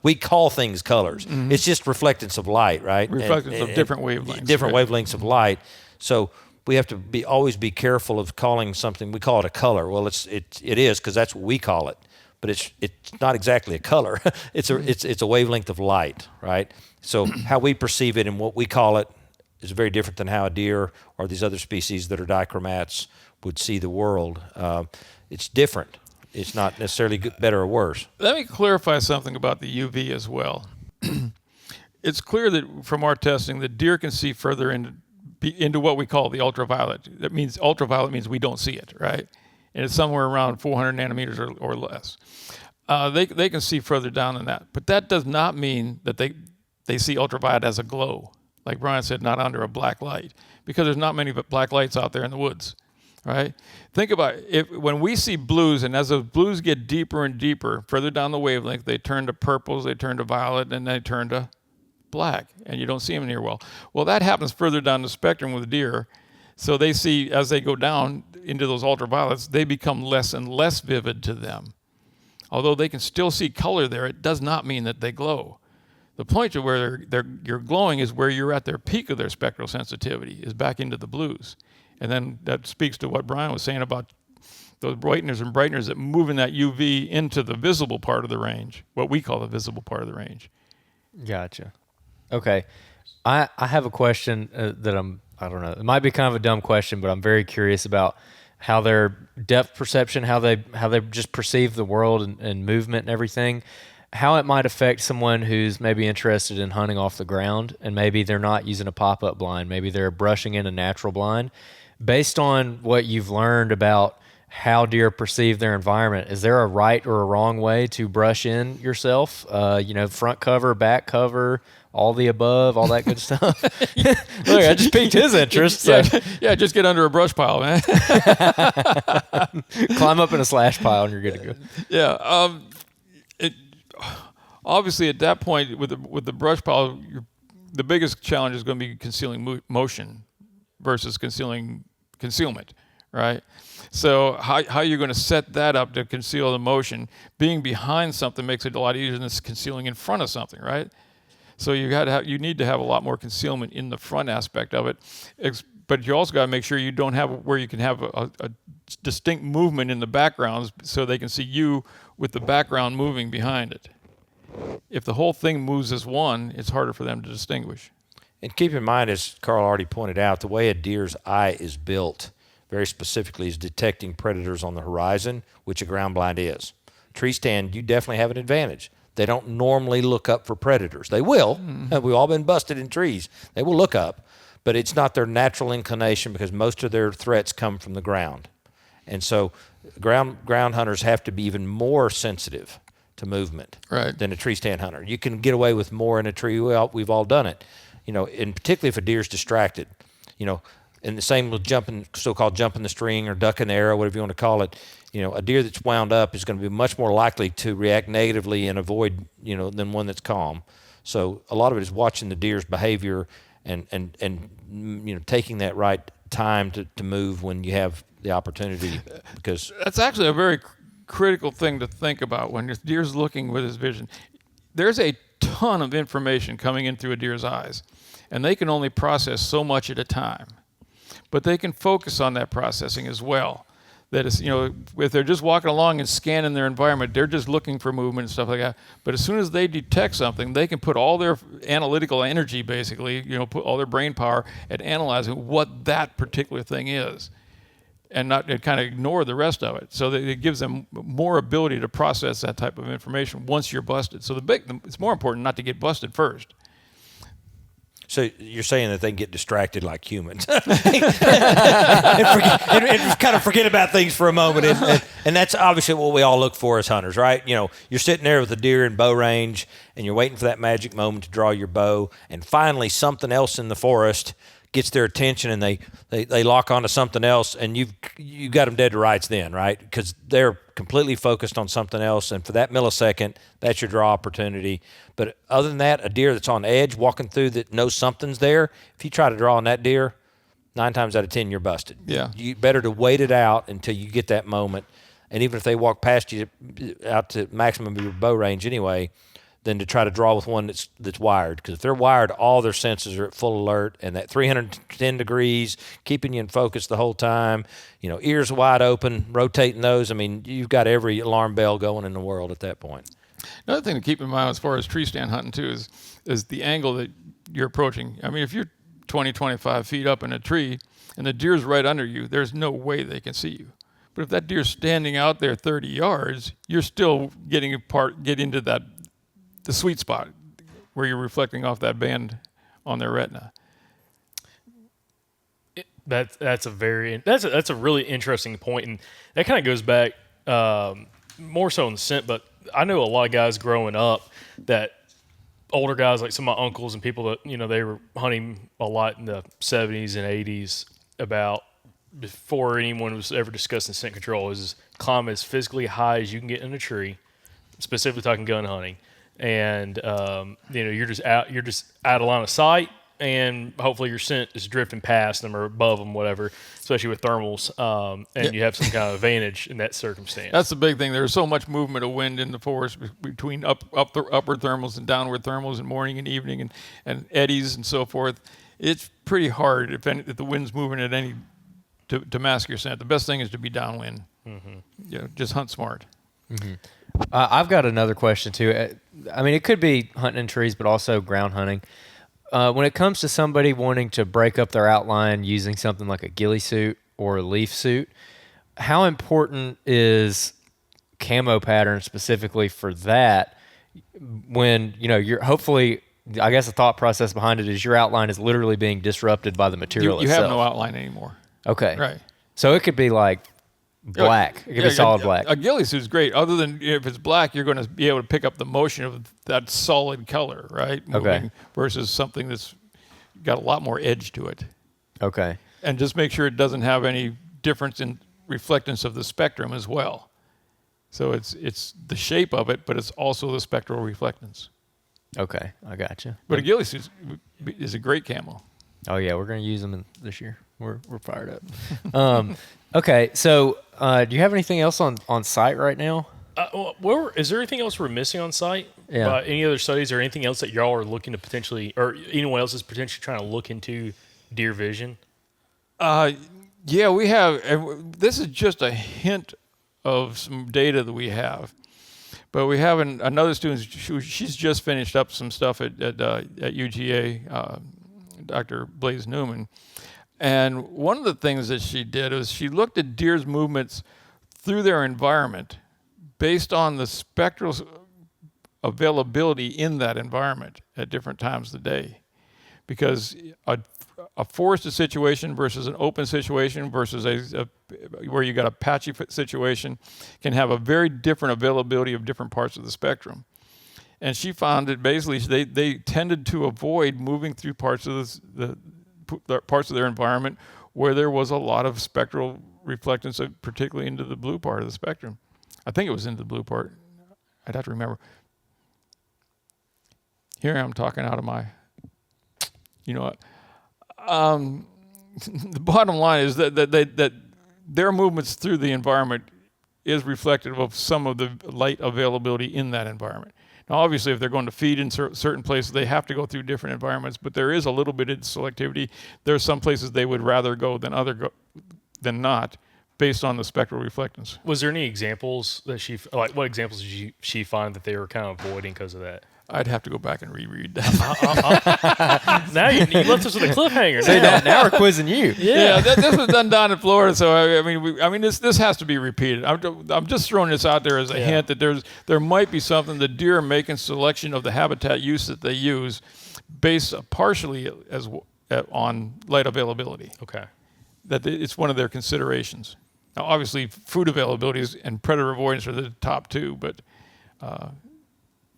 We call things colors. Mm-hmm. It's just reflectance of light, right? Reflectance of different wavelengths. Different wavelengths of light. So we have to always be careful of calling something. We call it a color. Well, it is because that's what we call it. But it's not exactly a color. It's a wavelength of light, right? So how we perceive it and what we call it is very different than how a deer or these other species that are dichromats would see the world. It's different. It's not necessarily better or worse. Let me clarify something about the UV as well. It's clear that from our testing that deer can see further into what we call the ultraviolet. That means ultraviolet means we don't see it, right? And it's somewhere around 400 nanometers or less. They can see further down than that. But that does not mean that they see ultraviolet as a glow. Like Brian said, not under a black light. Because there's not many black lights out there in the woods, right? Think about it. When we see blues, and as those blues get deeper and deeper, further down the wavelength, they turn to purples, they turn to violet, and they turn to black. And you don't see them near well. Well, that happens further down the spectrum with deer. So they see, as they go down into those ultraviolets, they become less and less vivid to them. Although they can still see color there, it does not mean that they glow. The point of where you're glowing is where you're at their peak of their spectral sensitivity, is back into the blues. And then that speaks to what Brian was saying about those brighteners and brighteners that move in that UV into the visible part of the range, what we call the visible part of the range. Gotcha. Okay. I have a question that I don't know. It might be kind of a dumb question, but I'm very curious about how their depth perception, how they just perceive the world and movement and everything, how it might affect someone who's maybe interested in hunting off the ground and maybe they're not using a pop-up blind. Maybe they're brushing in a natural blind. Based on what you've learned about how deer perceive their environment, is there a right or a wrong way to brush in yourself? Front cover, back cover, all the above, all that good stuff. Look, I just piqued his interest. So. Yeah, just get under a brush pile, man. Climb up in a slash pile and you're good to go. Yeah. Obviously, at that point, with the brush pile, the biggest challenge is going to be concealing motion versus concealment, right? So how you're going to set that up to conceal the motion? Being behind something makes it a lot easier than concealing in front of something, right? So you need to have a lot more concealment in the front aspect of it, but you also got to make sure you don't have where you can have a distinct movement in the backgrounds, so they can see you with the background moving behind it. If the whole thing moves as one, it's harder for them to distinguish. And keep in mind, as Carl already pointed out, the way a deer's eye is built very specifically is detecting predators on the horizon, which a ground blind is. Tree stand, you definitely have an advantage. They don't normally look up for predators. They will. Mm-hmm. We've all been busted in trees. They will look up, but it's not their natural inclination because most of their threats come from the ground. And so ground hunters have to be even more sensitive to movement than a tree stand hunter. You can get away with more in a tree. We've all done it. And particularly if a deer's distracted, and the same with so-called jumping the string or ducking the arrow, whatever you want to call it. A deer that's wound up is going to be much more likely to react negatively and avoid, than one that's calm. So a lot of it is watching the deer's behavior and taking that right time to move when you have the opportunity. Because that's actually a very critical thing to think about when your deer's looking with his vision. There's a ton of information coming in through a deer's eyes, and they can only process so much at a time. But they can focus on that processing as well. That is, if they're just walking along and scanning their environment, they're just looking for movement and stuff like that. But as soon as they detect something, they can put all their analytical energy, basically, put all their brain power at analyzing what that particular thing is, and kind of ignore the rest of it. So that it gives them more ability to process that type of information once you're busted. So it's more important not to get busted first. So you're saying that they can get distracted like humans and kind of forget about things for a moment. And that's obviously what we all look for as hunters, right? You know, you're sitting there with a deer in bow range and you're waiting for that magic moment to draw your bow. And finally something else in the forest gets their attention and they lock onto something else, and you got them dead to rights then, right? Because they're completely focused on something else, and for that millisecond, that's your draw opportunity. But other than that, a deer that's on edge, walking through that knows something's there, if you try to draw on that deer, 9 times out of 10, you're busted. Yeah. You better to wait it out until you get that moment, and even if they walk past you out to maximum of your bow range anyway, than to try to draw with one that's wired. Because if they're wired, all their senses are at full alert, and that 310 degrees, keeping you in focus the whole time, you know, ears wide open, rotating those. I mean, you've got every alarm bell going in the world at that point. Another thing to keep in mind as far as tree stand hunting too is the angle that you're approaching. I mean, if you're 20, 25 feet up in a tree and the deer's right under you, there's no way they can see you. But if that deer's standing out there 30 yards, you're still get into the sweet spot where you're reflecting off that band on their retina. That's a really interesting point, and that kind of goes back more so in the scent. But I know a lot of guys growing up, that older guys like some of my uncles and people that they were hunting a lot in the 70s and 80s. About before anyone was ever discussing scent control, is climb as physically high as you can get in a tree. Specifically talking gun hunting. And you're just out of line of sight, and hopefully your scent is drifting past them or above them, whatever. Especially with thermals, and you have some kind of advantage in that circumstance. That's the big thing. There's so much movement of wind in the forest between upward thermals and downward thermals, in morning and evening, and eddies and so forth. It's pretty hard if the wind's moving at any to mask your scent. The best thing is to be downwind. Mm-hmm. Just hunt smart. Mm-hmm. I've got another question too. I mean, it could be hunting in trees, but also ground hunting. When it comes to somebody wanting to break up their outline using something like a ghillie suit or a leaf suit, how important is camo pattern specifically for that? When you're hopefully, I guess the thought process behind it is your outline is literally being disrupted by the material you itself. You have no outline anymore. Okay. Right. So it could be like black. It could be solid black. A ghillie suit is great. Other than if it's black, you're going to be able to pick up the motion of that solid color, right? Moving versus something that's got a lot more edge to it. Okay. And just make sure it doesn't have any difference in reflectance of the spectrum as well. So it's the shape of it, but it's also the spectral reflectance. Okay, I gotcha. But a ghillie suit is a great camo. Oh yeah, we're going to use them this year. We're fired up. Okay, so do you have anything else on site right now? Is there anything else we're missing on site? Yeah. Any other studies or anything else that y'all are looking to potentially, or anyone else is potentially trying to look into deer vision? Yeah, we have. And this is just a hint of some data that we have. But we have another student, she's just finished up some stuff at UGA, Dr. Blaze Newman. And one of the things that she did was she looked at deer's movements through their environment based on the spectral availability in that environment at different times of the day. Because a forested situation versus an open situation versus where you got a patchy situation can have a very different availability of different parts of the spectrum. And she found that basically they tended to avoid moving through parts of the parts of their environment where there was a lot of spectral reflectance, particularly into the blue part of the spectrum. I think it was into the blue part. I'd have to remember. Here I am talking out of my, the bottom line is that their movements through the environment is reflective of some of the light availability in that environment. Now, obviously, if they're going to feed in certain places, they have to go through different environments, but there is a little bit of selectivity. There are some places they would rather go than not, based on the spectral reflectance. Was there any examples that what examples did she find that they were kind of avoiding because of that? I'd have to go back and reread that. Now you left us with a cliffhanger. See, now. now we're quizzing you. Yeah, this was done down in Florida, so I mean, this has to be repeated. I'm just throwing this out there as a hint that there might be something the deer are making selection of the habitat use that they use, based partially on light availability. Okay. That it's one of their considerations. Now, obviously, food availability and predator avoidance are the top two, but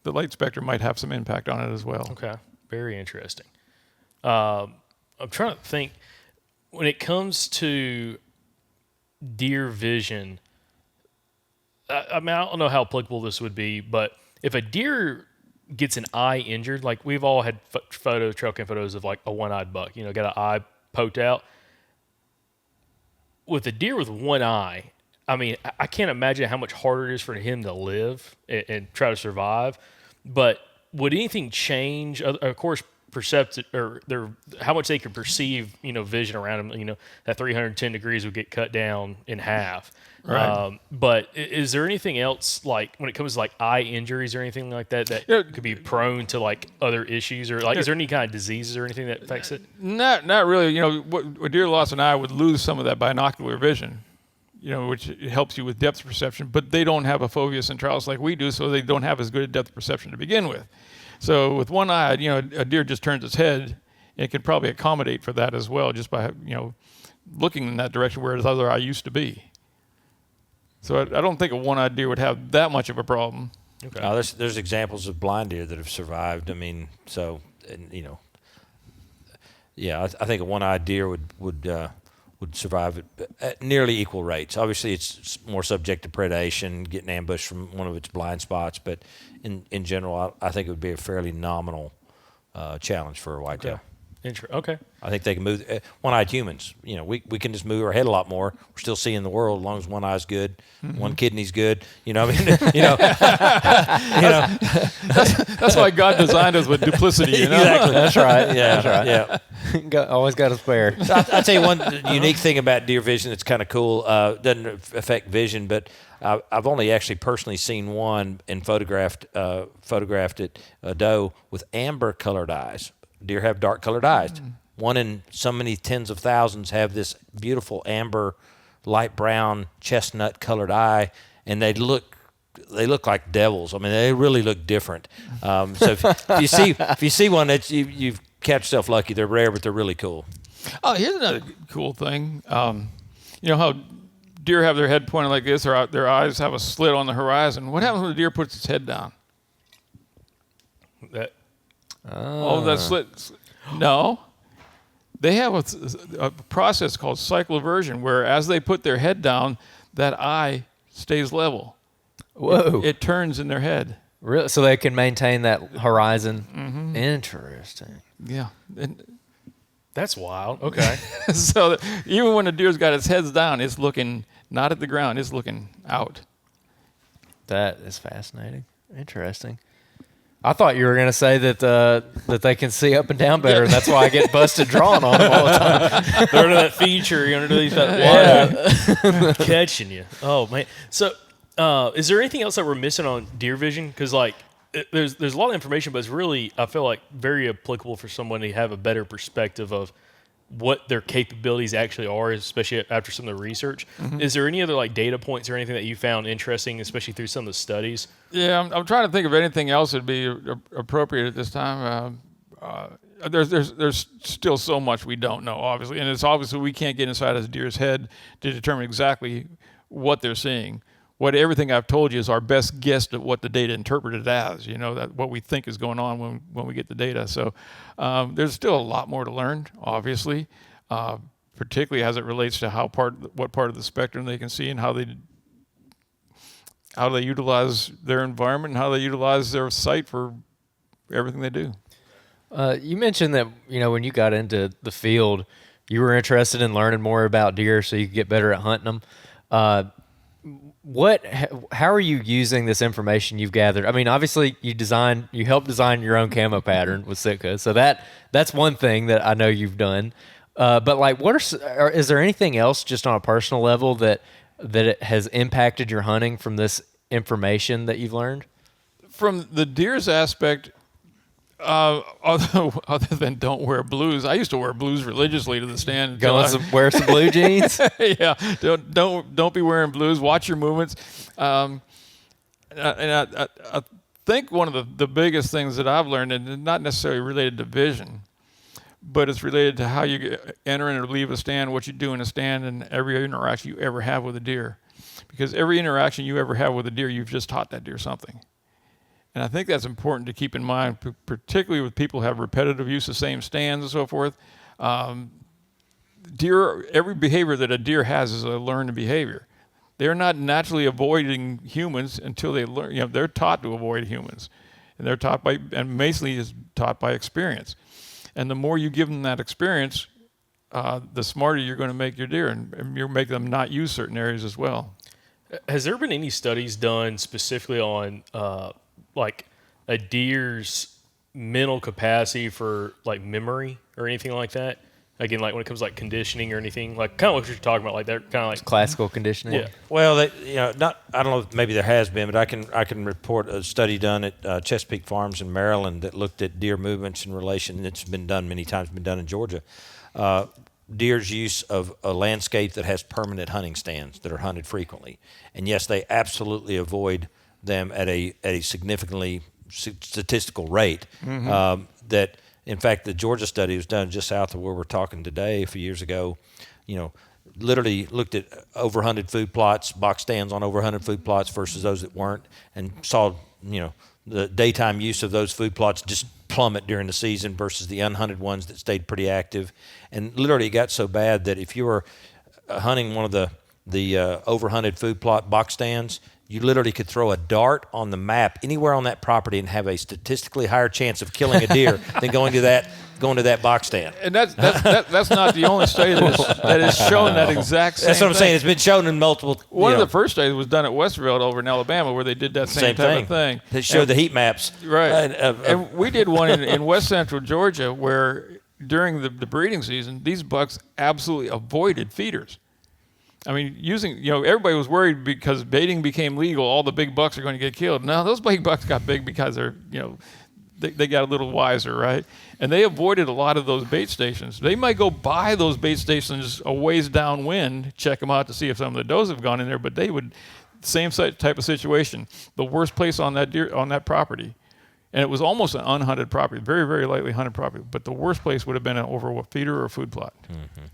the light spectrum might have some impact on it as well. Okay, very interesting. I'm trying to think, when it comes to deer vision, I mean, I don't know how applicable this would be, but if a deer gets an eye injured, like we've all had trail cam photos of like a one-eyed buck, got an eye poked out. With a deer with one eye, I mean, I can't imagine how much harder it is for him to live and try to survive. But would anything change? Of course, how much they could perceive, vision around him. That 310 degrees would get cut down in half. Right. But is there anything else, like when it comes to like eye injuries or anything like that could be prone to like other issues, or like is there any kind of diseases or anything that affects it? Not really. A deer lost an eye would lose some of that binocular vision, which helps you with depth perception. But they don't have a fovea centralis like we do, so they don't have as good a depth perception to begin with. So with one eye, a deer just turns its head, and it can probably accommodate for that as well, just by looking in that direction where its other eye used to be. So I don't think a one-eyed deer would have that much of a problem. Okay. There's examples of blind deer that have survived. I mean, I think a one-eyed deer would survive at nearly equal rates. Obviously, it's more subject to predation, getting ambushed from one of its blind spots. But in general, I think it would be a fairly nominal challenge for a whitetail. Okay. I think they can move. One-eyed humans, we can just move our head a lot more. We're still seeing the world as long as one eye's good, one kidney's good. That's why God designed us with duplicity. Exactly. That's right. Yeah. That's right. Yeah. Always got a spare. So I'll tell you one unique thing about deer vision that's kind of cool. Doesn't affect vision, but I've only actually personally seen one and photographed it, a doe with amber-colored eyes. Deer have dark-colored eyes. One in so many tens of thousands have this beautiful amber, light brown, chestnut-colored eye, and they look like devils. I mean, they really look different. So if you see one, you catch yourself lucky. They're rare, but they're really cool. Oh, here's another cool thing. How deer have their head pointed like this, or their eyes have a slit on the horizon. What happens when the deer puts its head down? That slit. No. They have a process called cycloversion, where as they put their head down, that eye stays level. Whoa. It turns in their head. Really? So they can maintain that horizon? Mm-hmm. Interesting. Yeah. That's wild. Okay. So even when the deer's got its head down, it's looking not at the ground, it's looking out. That is fascinating. Interesting. I thought you were going to say that they can see up and down better. That's why I get busted drawing on them all the time. They're under that feature underneath that water catching you. Oh, man. So is there anything else that we're missing on deer vision? Because, there's a lot of information, but it's really, I feel like, very applicable for someone to have a better perspective of what their capabilities actually are, especially after some of the research. Mm-hmm. Is there any other data points or anything that you found interesting, especially through some of the studies? Yeah, I'm trying to think of anything else that'd be appropriate at this time. There's still so much we don't know, obviously, and it's obviously we can't get inside a deer's head to determine exactly what they're seeing. Everything I've told you is our best guess at what the data interpreted as. That what we think is going on when we get the data. So there's still a lot more to learn, obviously, particularly as it relates to what part of the spectrum they can see and how they utilize their environment and how they utilize their sight for everything they do. You mentioned that when you got into the field, you were interested in learning more about deer so you could get better at hunting them. How are you using this information you've gathered? I mean, obviously you helped design your own camo pattern with Sitka, so that's one thing that I know you've done. But is there anything else just on a personal level that it has impacted your hunting from this information that you've learned? From the deer's aspect, Other than don't wear blues, I used to wear blues religiously to the stand. Wear some blue jeans. Yeah, don't be wearing blues. Watch your movements. And I think one of the biggest things that I've learned, and not necessarily related to vision, but it's related to how you enter and leave a stand, what you do in a stand, and every interaction you ever have with a deer. Because every interaction you ever have with a deer, you've just taught that deer something. And I think that's important to keep in mind, particularly with people who have repetitive use of same stands and so forth. Every behavior that a deer has is a learned behavior. They're not naturally avoiding humans until they learn. They're taught to avoid humans, and they're taught and basically is taught by experience. And the more you give them that experience, the smarter you're going to make your deer, and you'll make them not use certain areas as well. Has there been any studies done specifically on like a deer's mental capacity for like memory or anything like that? Again, like when it comes to like conditioning or anything, like kind of what you're talking about, like they're kind of like Classical conditioning. Yeah. Well, I don't know if maybe there has been, but I can report a study done at Chesapeake Farms in Maryland that looked at deer movements in relation. It's been done many times, been done in Georgia. Deer's use of a landscape that has permanent hunting stands that are hunted frequently. And yes, they absolutely avoid them at a significantly statistical rate. That, in fact, the Georgia study was done just south of where we're talking today a few years ago. Literally looked at overhunted food plots, box stands on overhunted food plots versus those that weren't, and saw, the daytime use of those food plots just plummet during the season versus the unhunted ones that stayed pretty active. And literally it got so bad that if you were hunting one of the overhunted food plot box stands, you literally could throw a dart on the map anywhere on that property and have a statistically higher chance of killing a deer than going to that box stand. And that's not the only study that has shown that exact same That's what I'm thing. saying. It's been shown in multiple. One of the first studies was done at Westerville over in Alabama, where they did that same type of thing. They showed the heat maps. Right. And we did one in west central Georgia where during the breeding season, these bucks absolutely avoided feeders. I mean, everybody was worried because baiting became legal, all the big bucks are going to get killed. No, those big bucks got big because they're, they got a little wiser, right? And they avoided a lot of those bait stations. They might go by those bait stations a ways downwind, check them out to see if some of the does have gone in there, but they would, same type of situation, the worst place on that property. And it was almost an unhunted property, very, very lightly hunted property, but the worst place would have been over a feeder or a food plot. Mm-hmm.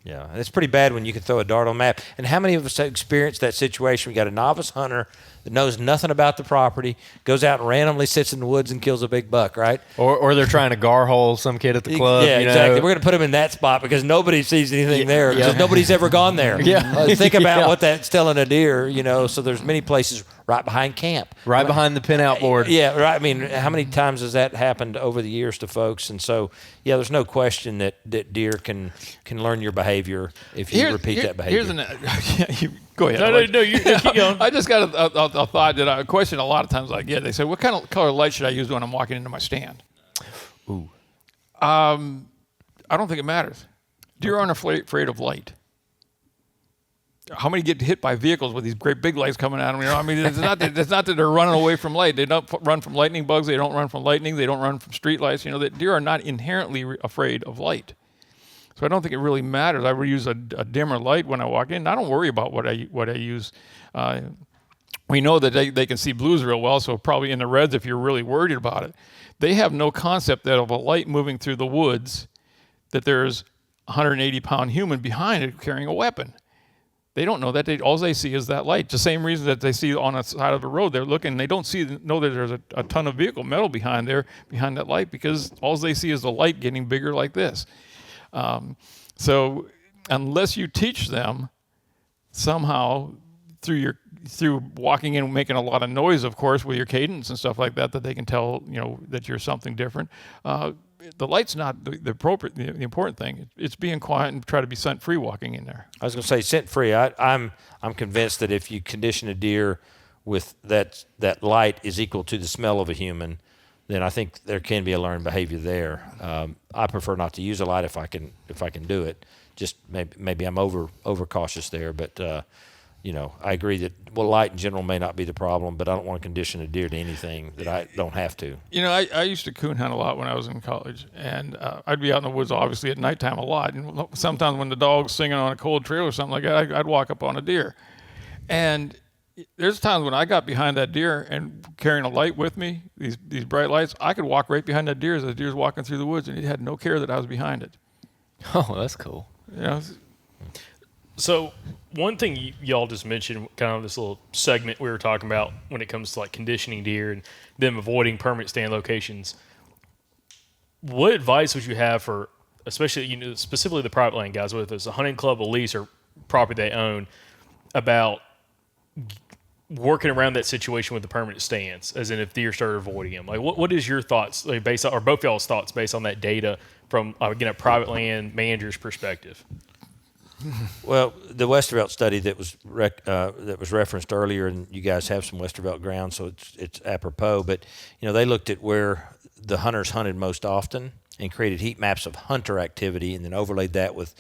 Yeah, it's pretty bad when you can throw a dart on a map. And how many of us have experienced that situation? We got a novice hunter that knows nothing about the property, goes out and randomly sits in the woods and kills a big buck, right? Or they're trying to gar hole some kid at the club. Yeah, exactly. We're going to put him in that spot because nobody sees anything there because nobody's ever gone there. Yeah. Think about what that's telling a deer, So there's many places right behind camp. Right behind the pinout board. Yeah, right. I mean, how many times has that happened over the years to folks? And so, there's no question that deer can learn your behavior if you repeat that behavior. Go ahead. No, you keep going. I just got a thought that I question a lot of times. Like, they say, what kind of color light should I use when I'm walking into my stand? Ooh. I don't think it matters. Deer aren't afraid of light. How many get hit by vehicles with these great big lights coming at them? I mean, it's not that they're running away from light. They don't run from lightning bugs. They don't run from lightning. They don't run from street lights. That deer are not inherently afraid of light. So I don't think it really matters. I would use a dimmer light when I walk in. I don't worry about what I use. We know that they can see blues real well, so probably in the reds if you're really worried about it. They have no concept that of a light moving through the woods, that there's a 180-pound human behind it carrying a weapon. They don't know that. All they see is that light. The same reason that they see on the side of the road, they're looking. They don't know that there's a ton of vehicle metal behind that light, because all they see is the light getting bigger like this. So unless you teach them somehow through walking in and making a lot of noise, of course, with your cadence and stuff like that they can tell that you're something different. The light's not the important thing. It's being quiet and try to be scent free walking in there. I was going to say scent free. I'm convinced that if you condition a deer with that light is equal to the smell of a human, then I think there can be a learned behavior there. I prefer not to use a light if I can do it. Just maybe I'm over cautious there, but I agree that light in general may not be the problem, but I don't want to condition a deer to anything that I don't have to. I used to coon hunt a lot when I was in college, and I'd be out in the woods obviously at nighttime a lot. And sometimes when the dog's singing on a cold trail or something like that, I'd walk up on a deer. And there's times when I got behind that deer and carrying a light with me, these bright lights, I could walk right behind that deer as the deer's walking through the woods, and it had no care that I was behind it. Oh, that's cool. So one thing y'all just mentioned, kind of this little segment we were talking about when it comes to like conditioning deer and them avoiding permanent stand locations. What advice would you have for, especially specifically the private land guys, whether it's a hunting club, a lease, or property they own, about working around that situation with the permanent stands, as in if deer started avoiding them? Like, what is your thoughts, like, based on, or both y'all's thoughts based on that data from again a private land manager's perspective? Well, the Westervelt study that was referenced earlier, and you guys have some Westervelt ground, so it's apropos. But they looked at where the hunters hunted most often and created heat maps of hunter activity, and then overlaid that with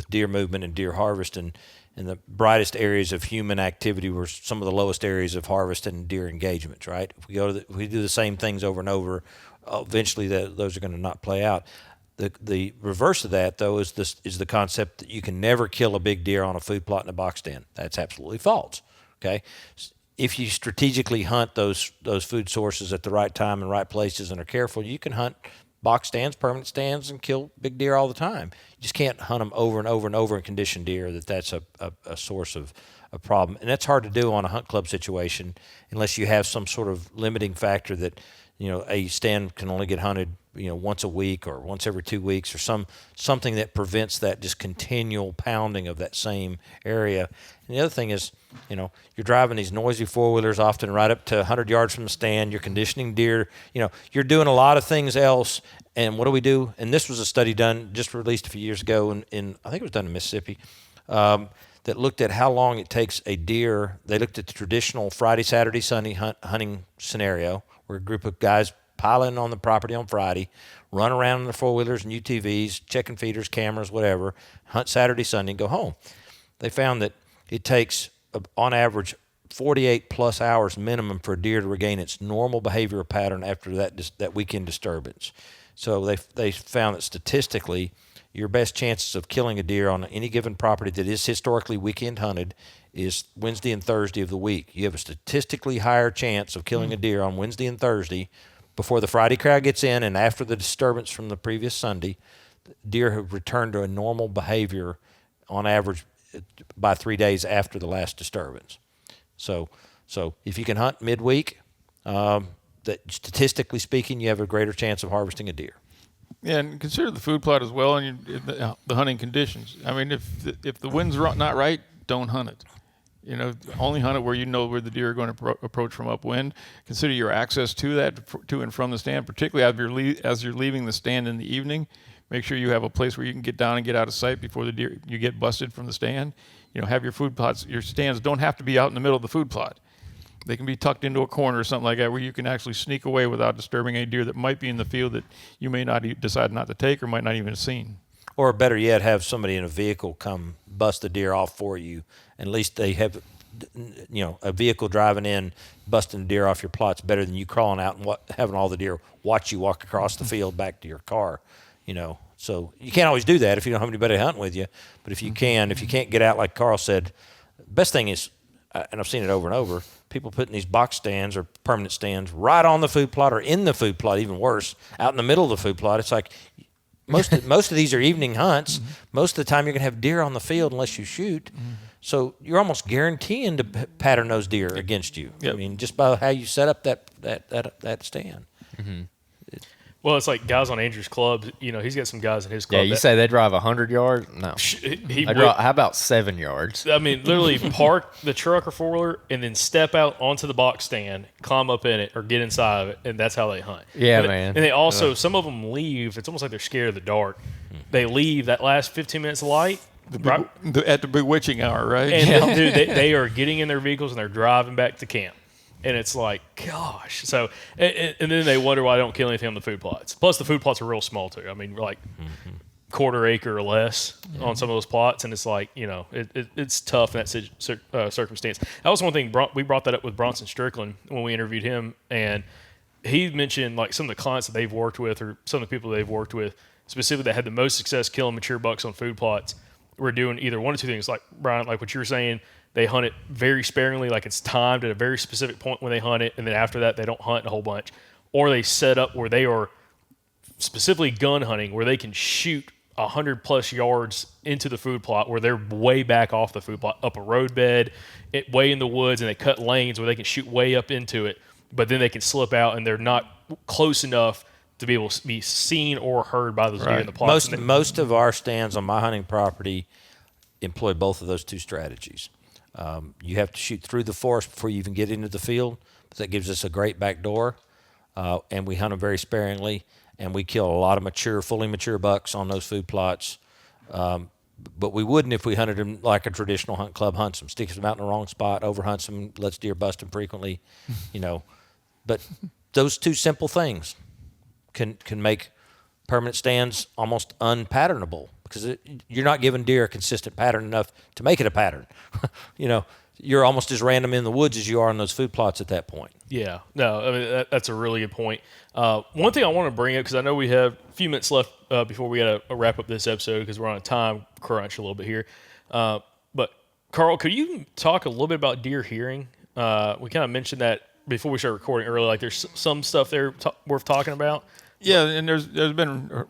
deer movement and deer harvest. And the brightest areas of human activity were some of the lowest areas of harvest and deer engagements. Right? If we do the same things over and over, eventually those are going to not play out. The reverse of that, though, is the concept that you can never kill a big deer on a food plot in a box stand. That's absolutely false. Okay, if you strategically hunt those food sources at the right time and right places and are careful, you can hunt box stands, permanent stands, and kill big deer all the time. You just can't hunt them over and over and over and condition deer. That's a source of a problem, and that's hard to do on a hunt club situation unless you have some sort of limiting factor that a stand can only get hunted once a week or once every 2 weeks, or something that prevents that just continual pounding of that same area. And the other thing is, you're driving these noisy four-wheelers often right up to 100 yards from the stand. You're conditioning deer. You're doing a lot of things else. And what do we do? And this was a study done, just released a few years ago in I think it was done in Mississippi, that looked at how long it takes a deer. They looked at the traditional Friday, Saturday, Sunday hunting scenario, where a group of guys pile in on the property on Friday, run around in their four-wheelers and UTVs, checking feeders, cameras, whatever, hunt Saturday, Sunday, and go home. They found that it takes, on average, 48-plus hours minimum for a deer to regain its normal behavioral pattern after that weekend disturbance. So they found that statistically, your best chances of killing a deer on any given property that is historically weekend hunted is Wednesday and Thursday of the week. You have a statistically higher chance of killing a deer on Wednesday and Thursday before the Friday crowd gets in and after the disturbance from the previous Sunday. Deer have returned to a normal behavior on average by 3 days after the last disturbance. So if you can hunt midweek, that statistically speaking, you have a greater chance of harvesting a deer. Yeah, and consider the food plot as well, and the hunting conditions. I mean, if the wind's not right, don't hunt it. Only hunt it where where the deer are going to approach from upwind. Consider your access to and from the stand, particularly as you're leaving the stand in the evening. Make sure you have a place where you can get down and get out of sight before you get busted from the stand. Have your food plots. Your stands don't have to be out in the middle of the food plot. They can be tucked into a corner or something like that, where you can actually sneak away without disturbing any deer that might be in the field that you may not decide not to take or might not even have seen. Or better yet, have somebody in a vehicle come bust the deer off for you. At least they have, a vehicle driving in, busting the deer off your plot's better than you crawling out and having all the deer watch you walk across the field back to your car. So you can't always do that if you don't have anybody hunting with you. But if you can't get out, like Karl said, the best thing is, and I've seen it over and over, people putting these box stands or permanent stands right on the food plot or in the food plot, even worse, out in the middle of the food plot. It's like most of these are evening hunts. Mm-hmm. Most of the time you're going to have deer on the field unless you shoot. Mm-hmm. So you're almost guaranteeing to pattern those deer against you. Yep. I mean, just by how you set up that stand. Mm-hmm. Well, it's like guys on Andrew's club. He's got some guys in his club. Yeah, you say they drive 100 yards? No. How about 7 yards? I mean, literally park the truck or four-wheeler and then step out onto the box stand, climb up in it, or get inside of it, and that's how they hunt. Yeah, man. And they also, some of them leave. It's almost like they're scared of the dark. They leave that last 15 minutes of light. At the bewitching hour, right? And dude, they are getting in their vehicles and they're driving back to camp. And it's like, gosh. So, and then they wonder why they don't kill anything on the food plots. Plus, the food plots are real small, too. I mean, quarter acre or less on some of those plots, and it's like, it's tough in that circumstance. That was one thing we brought that up with Bronson Strickland when we interviewed him, and he mentioned like some of the clients that they've worked with, or some of the people they've worked with specifically that had the most success killing mature bucks on food plots were doing either one or two things, like Brian, like what you were saying. They hunt it very sparingly, like it's timed at a very specific point when they hunt it, and then after that they don't hunt a whole bunch. Or they set up where they are specifically gun hunting, where they can shoot 100+ yards into the food plot, where they're way back off the food plot, up a roadbed, way in the woods, and they cut lanes where they can shoot way up into it, but then they can slip out and they're not close enough to be able to be seen or heard by those deer in the plot. Most of our stands on my hunting property employ both of those two strategies. You have to shoot through the forest before you even get into the field, but that gives us a great back door, and we hunt them very sparingly, and we kill a lot of fully mature bucks on those food plots. But we wouldn't if we hunted them like a traditional hunt club hunts them, sticks them out in the wrong spot, overhunts them, lets deer bust them frequently, But those two simple things can make permanent stands almost unpatternable, because you're not giving deer a consistent pattern enough to make it a pattern. You're almost as random in the woods as you are on those food plots at that point. Yeah, no, I mean, that's a really good point. One thing I want to bring up, because I know we have a few minutes left before we got to wrap up this episode, because we're on a time crunch a little bit here. But Karl, could you talk a little bit about deer hearing? We kind of mentioned that before we started recording earlier. Like, there's some stuff there worth talking about. Yeah, and there's been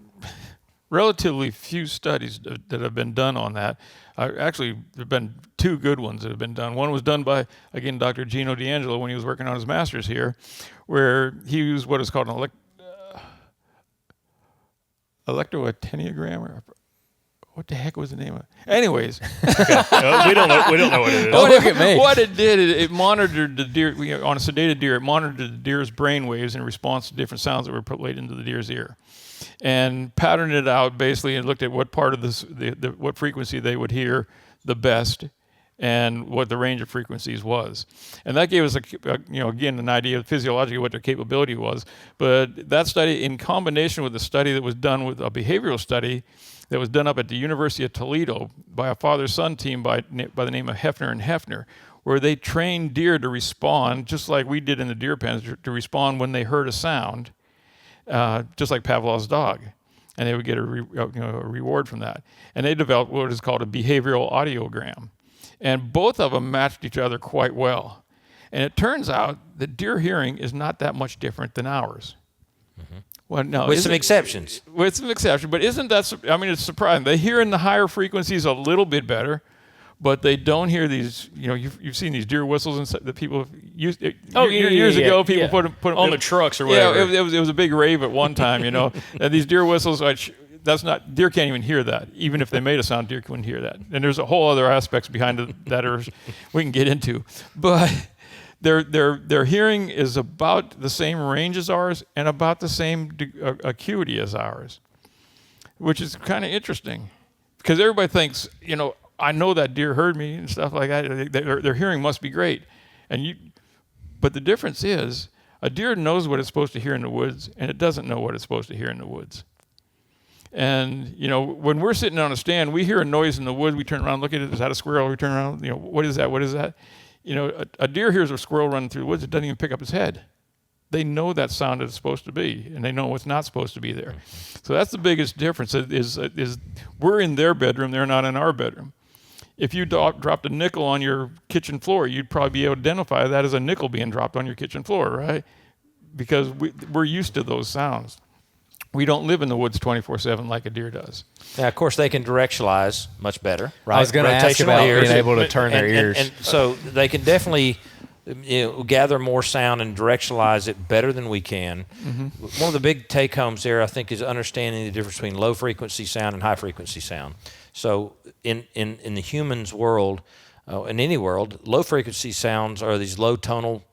relatively few studies that have been done on that. Actually, there have been two good ones that have been done. One was done by, again, Dr. Gino D'Angelo when he was working on his master's here, where he used what is called an electroenneagram, or what the heck was the name of it? Anyways. We don't know what it is. Don't look at me. What it did, it monitored the deer, on a sedated deer, it monitored the deer's brain waves in response to different sounds that were played into the deer's ear, and patterned it out basically, and looked at what part of this, what frequency they would hear the best, and what the range of frequencies was. And that gave us, again, an idea of physiologically what their capability was. But that study, in combination with the study that was done with a behavioral study that was done up at the University of Toledo by a father-son team by the name of Hefner and Hefner, where they trained deer to respond, just like we did in the deer pens, to respond when they heard a sound, just like Pavlov's dog. And they would get a reward from that. And they developed what is called a behavioral audiogram. And both of them matched each other quite well. And it turns out that deer hearing is not that much different than ours. Mm-hmm. Well, no, with some exceptions. With some exceptions. But isn't that, it's surprising. They hear in the higher frequencies a little bit better, but they don't hear these, you've seen these deer whistles and stuff that people used, years ago, people put them on the trucks or whatever. Yeah, it was a big rave at one time, and these deer whistles, deer can't even hear that. Even if they made a sound, deer couldn't hear that. And there's a whole other aspects behind it that we can get into. But their hearing is about the same range as ours and about the same acuity as ours, which is kind of interesting, because everybody thinks, I know that deer heard me and stuff like that. Their hearing must be great, but the difference is a deer knows what it's supposed to hear in the woods, and it doesn't know what it's supposed to hear in the woods. And when we're sitting on a stand, we hear a noise in the woods. We turn around, look at it. Is that a squirrel? We turn around. What is that? What is that? A deer hears a squirrel running through the woods. It doesn't even pick up its head. They know that sound that it's supposed to be, and they know what's not supposed to be there. So that's the biggest difference. Is we're in their bedroom. They're not in our bedroom. If you dropped a nickel on your kitchen floor, you'd probably be able to identify that as a nickel being dropped on your kitchen floor, right? Because we're used to those sounds. We don't live in the woods 24/7 like a deer does. Now, of course, they can directionalize much better, right? I was going to ask about being able to turn their ears. And so they can definitely gather more sound and directionalize it better than we can. Mm-hmm. One of the big take-homes there, I think, is understanding the difference between low-frequency sound and high-frequency sound. So in the human's world, in any world, low-frequency sounds are these low tonal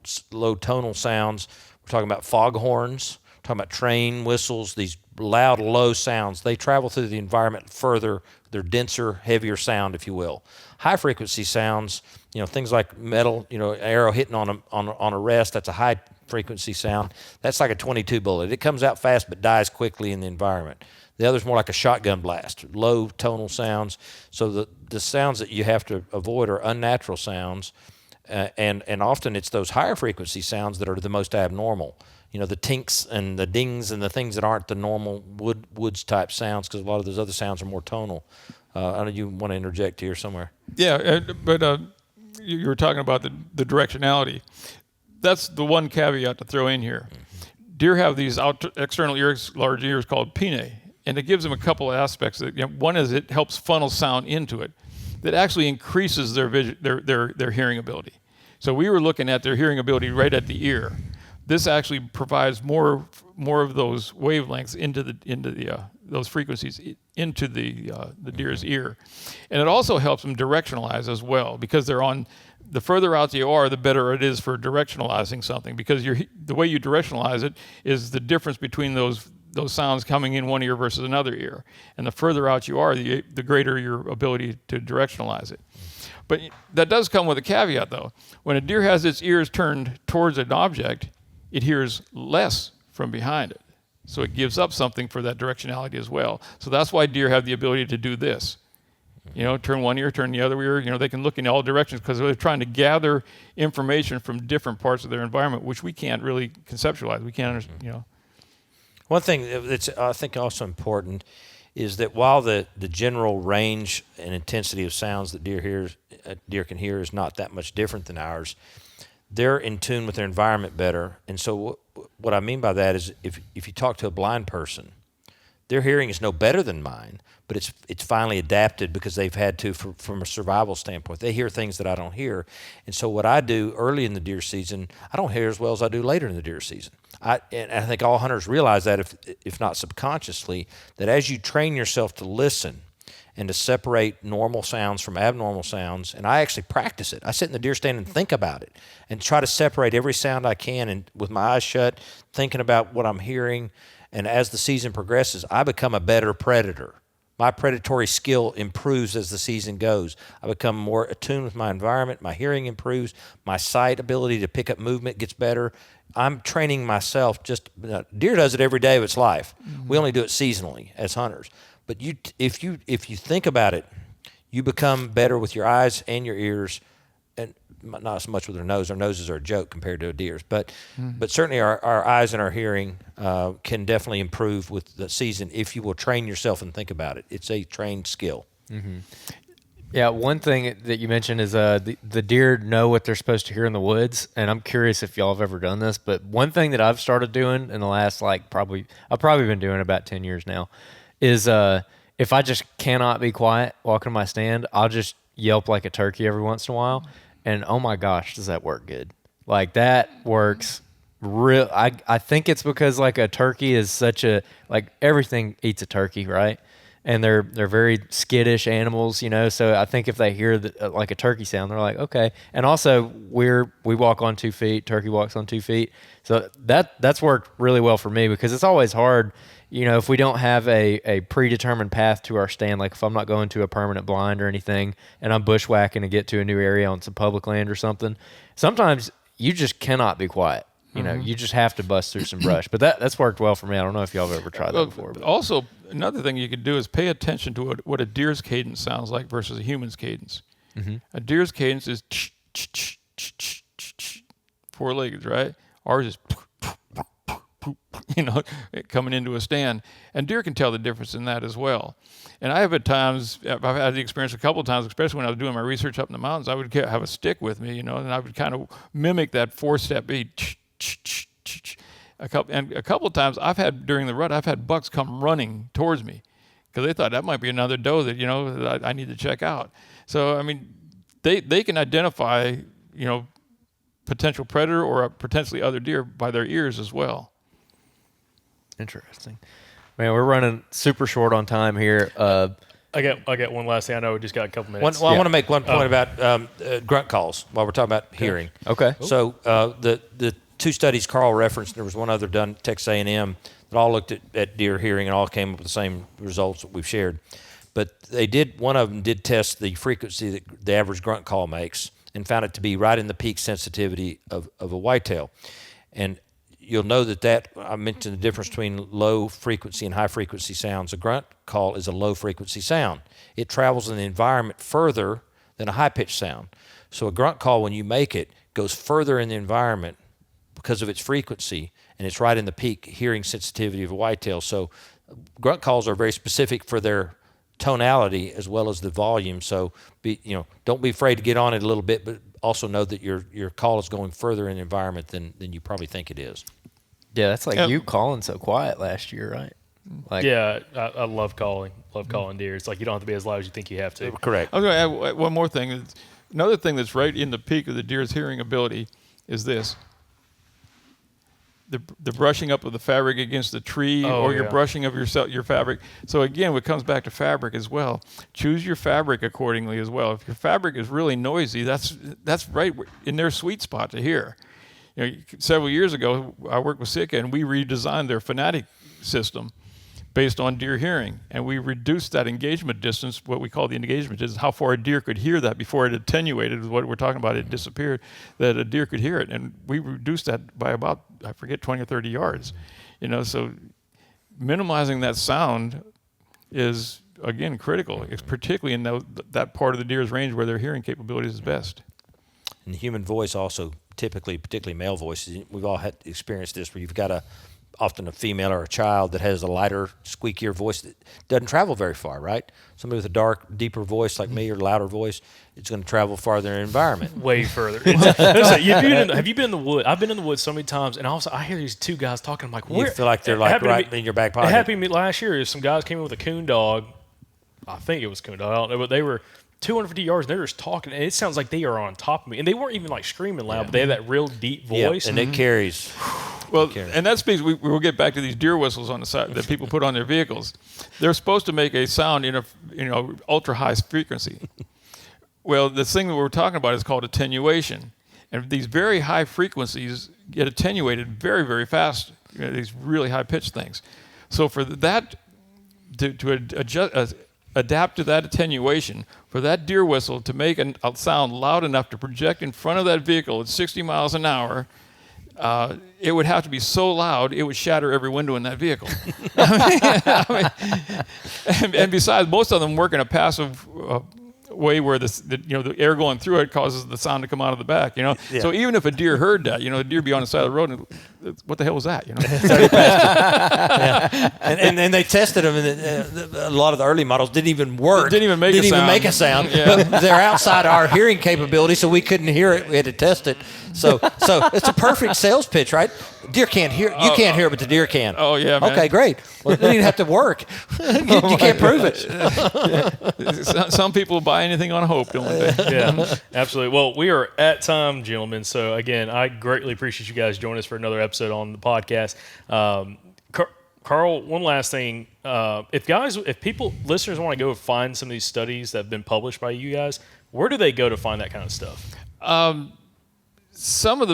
sounds. We're talking about foghorns, talking about train whistles, these loud, low sounds. They travel through the environment further. They're denser, heavier sound, if you will. High-frequency sounds, things like metal, arrow hitting on a rest, that's a high frequency sound, that's like a 22 bullet. It comes out fast but dies quickly in the environment. The other's more like a shotgun blast, low tonal sounds. So the sounds that you have to avoid are unnatural sounds, and often it's those higher frequency sounds that are the most abnormal. You know, the tinks and the dings and the things that aren't the normal woods type sounds, because a lot of those other sounds are more tonal. I know you want to interject here somewhere. Yeah, but you were talking about the directionality. That's the one caveat to throw in here. Deer have these external ears, large ears called pinnae, and it gives them a couple of aspects. One is it helps funnel sound into it. That actually increases their hearing ability. So we were looking at their hearing ability right at the ear. This actually provides more of those wavelengths into those frequencies into the deer's ear, and it also helps them directionalize as well, because they're on. The further out you are, the better it is for directionalizing something, because the way you directionalize it is the difference between those sounds coming in one ear versus another ear, and the further out you are, the greater your ability to directionalize it. But that does come with a caveat, though. When a deer has its ears turned towards an object, it hears less from behind it. So it gives up something for that directionality as well. So that's why deer have the ability to do this. You know, turn one ear, turn the other ear. You know, they can look in all directions because they're trying to gather information from different parts of their environment, which we can't really conceptualize. We can't understand, you know. One thing that's I think also important is that while the general range and intensity of sounds that deer can hear is not that much different than ours, they're in tune with their environment better. And so what I mean by that is if you talk to a blind person, their hearing is no better than mine, but it's finally adapted because they've had to from a survival standpoint. They hear things that I don't hear. And so what I do early in the deer season, I don't hear as well as I do later in the deer season. And I think all hunters realize that, if not subconsciously, that as you train yourself to listen and to separate normal sounds from abnormal sounds, and I actually practice it. I sit in the deer stand and think about it and try to separate every sound I can, and with my eyes shut, thinking about what I'm hearing. And as the season progresses, I become a better predator. My predatory skill improves as the season goes. I become more attuned with my environment. My hearing improves. My sight ability to pick up movement gets better. I'm training myself. Deer does it every day of its life. Mm-hmm. We only do it seasonally as hunters. But if you think about it, you become better with your eyes and your ears, and not so much with our nose. Our noses are a joke compared to a deer's, but certainly our eyes and our hearing can definitely improve with the season if you will train yourself and think about it. It's a trained skill. Mm-hmm. Yeah, one thing that you mentioned is the deer know what they're supposed to hear in the woods, and I'm curious if y'all have ever done this, but one thing that I've started doing in the last I've probably been doing about 10 years now is if I just cannot be quiet walking to my stand, I'll just yelp like a turkey every once in a while, and oh my gosh, does that work good. Like, that works real. I think it's because like a turkey is such a, like, everything eats a turkey, right? And they're very skittish animals, you know. So I think if they hear like a turkey sound, they're like, okay. And also we walk on 2 feet. Turkey walks on 2 feet. So that's worked really well for me, because it's always hard, you know, if we don't have a predetermined path to our stand. Like if I'm not going to a permanent blind or anything, and I'm bushwhacking to get to a new area on some public land or something, sometimes you just cannot be quiet. You know, you just have to bust through some brush. But that's worked well for me. I don't know if y'all have ever tried that before. But. Also, another thing you could do is pay attention to what a deer's cadence sounds like versus a human's cadence. Mm-hmm. A deer's cadence is 4 legs, right? Ours is you know, coming into a stand. And deer can tell the difference in that as well. And I have at times, I've had the experience a couple of times, especially when I was doing my research up in the mountains, I would have a stick with me, you know, and I would kind of mimic that 4-step beat. A couple of times during the rut, I've had bucks come running towards me because they thought that might be another doe that, you know, that I need to check out. So, I mean, they can identify, you know, potential predator or a potentially other deer by their ears as well. Interesting. Man, we're running super short on time here. I got one last thing. I know we just got a couple minutes. I want to make one point about grunt calls while we're talking about hearing. Okay. So the 2 studies Karl referenced, there was one other done at Texas A&M that all looked at deer hearing and all came up with the same results that we've shared. But one of them did test the frequency that the average grunt call makes and found it to be right in the peak sensitivity of a whitetail. And you'll know that I mentioned the difference between low frequency and high frequency sounds. A grunt call is a low frequency sound. It travels in the environment further than a high pitched sound. So a grunt call, when you make it, goes further in the environment because of its frequency, and it's right in the peak hearing sensitivity of a whitetail. So grunt calls are very specific for their tonality as well as the volume. So don't be afraid to get on it a little bit, but also know that your call is going further in the environment than you probably think it is. Yeah, that's like you calling so quiet last year, right? Like, yeah, I love calling deer. It's like you don't have to be as loud as you think you have to. Correct. I was going to add one more thing. Another thing that's right in the peak of the deer's hearing ability is this. The brushing up of the fabric against the tree, or your brushing of your fabric. So again, it comes back to fabric as well. Choose your fabric accordingly as well. If your fabric is really noisy, that's right in their sweet spot to hear. Several years ago, I worked with Sitka, and we redesigned their phonetic system based on deer hearing, and we reduced that engagement distance. What we call the engagement distance, how far a deer could hear that before it attenuated. What we're talking about, it disappeared, that a deer could hear it, and we reduced that by about, I forget, 20 or 30 yards. So minimizing that sound is, again, critical. It's particularly in that part of the deer's range where their hearing capabilities is best. And the human voice also, particularly male voices, we've all had experienced this, where you've got often a female or a child that has a lighter, squeakier voice that doesn't travel very far, right? Somebody with a dark, deeper voice like me, or louder voice, it's going to travel farther in the environment. Way further. Listen, have you been in the woods? I've been in the woods so many times, and also I hear these two guys talking. I'm like, where? You feel like they're like right in your back pocket. It happened to me last year. Some guys came in with a coon dog. I think it was coon dog. I don't know, but they were 250 yards, and they're just talking, and it sounds like they are on top of me. And they weren't even like screaming loud, but they had that real deep voice. Yeah, and it carries. Well, and that speaks, we'll get back to these deer whistles on the side that people put on their vehicles. They're supposed to make a sound in a ultra high frequency. Well, the thing that we're talking about is called attenuation. And these very high frequencies get attenuated very, very fast, these really high pitched things. So for that, to adapt to that attenuation, for that deer whistle to make a sound loud enough to project in front of that vehicle at 60 miles an hour, it would have to be so loud it would shatter every window in that vehicle. And besides, most of them work in a passive way where the air going through it causes the sound to come out of the back. Yeah. So even if a deer heard that, the deer be on the side of the road, and what the hell was that? And they tested them, and a lot of the early models didn't even work. Didn't even make a sound. Yeah. But they're outside our hearing capability, so we couldn't hear it. We had to test it. So it's a perfect sales pitch, right? Deer can't hear. You can't hear it, but the deer can. Oh yeah, man. Okay, great. Well, it didn't even have to work. you can't prove it. Some people buy anything on hope, don't they? Yeah, absolutely. Well, we are at time, gentlemen. So again, I greatly appreciate you guys joining us for another episode on the podcast. Karl, one last thing. If listeners want to go find some of these studies that have been published by you guys, where do they go to find that kind of stuff? Some of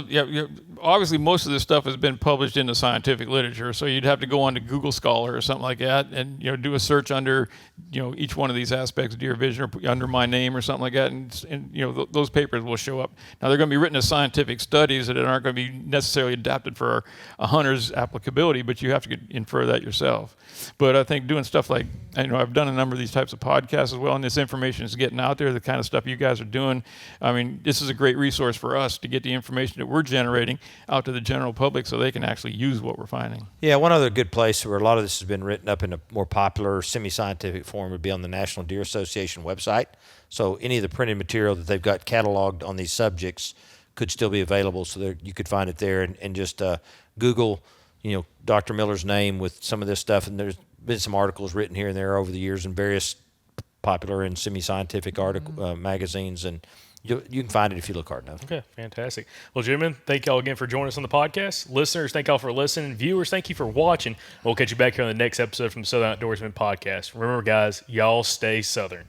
obviously most of this stuff has been published in the scientific literature, so you'd have to go on to Google Scholar or something like that, and do a search under each one of these aspects of deer vision, or under my name or something like that, and those papers will show up. Now they're going to be written as scientific studies that aren't going to be necessarily adapted for a hunter's applicability, but you have to infer that yourself. But I think doing stuff like, I've done a number of these types of podcasts as well, and this information is getting out there, the kind of stuff you guys are doing. I mean, this is a great resource for us to get the information that we're generating out to the general public so they can actually use what we're finding. Yeah, one other good place where a lot of this has been written up in a more popular semi-scientific form would be on the National Deer Association website. So any of the printed material that they've got cataloged on these subjects could still be available, so you could find it there, and just Google Dr. Miller's name with some of this stuff, and there's been some articles written here and there over the years in various popular and semi-scientific magazines, and you can find it if you look hard enough. Okay, fantastic. Well, gentlemen, thank y'all again for joining us on the podcast. Listeners, thank y'all for listening. Viewers, thank you for watching. We'll catch you back here on the next episode from the Southern Outdoorsman Podcast. Remember, guys, y'all stay Southern.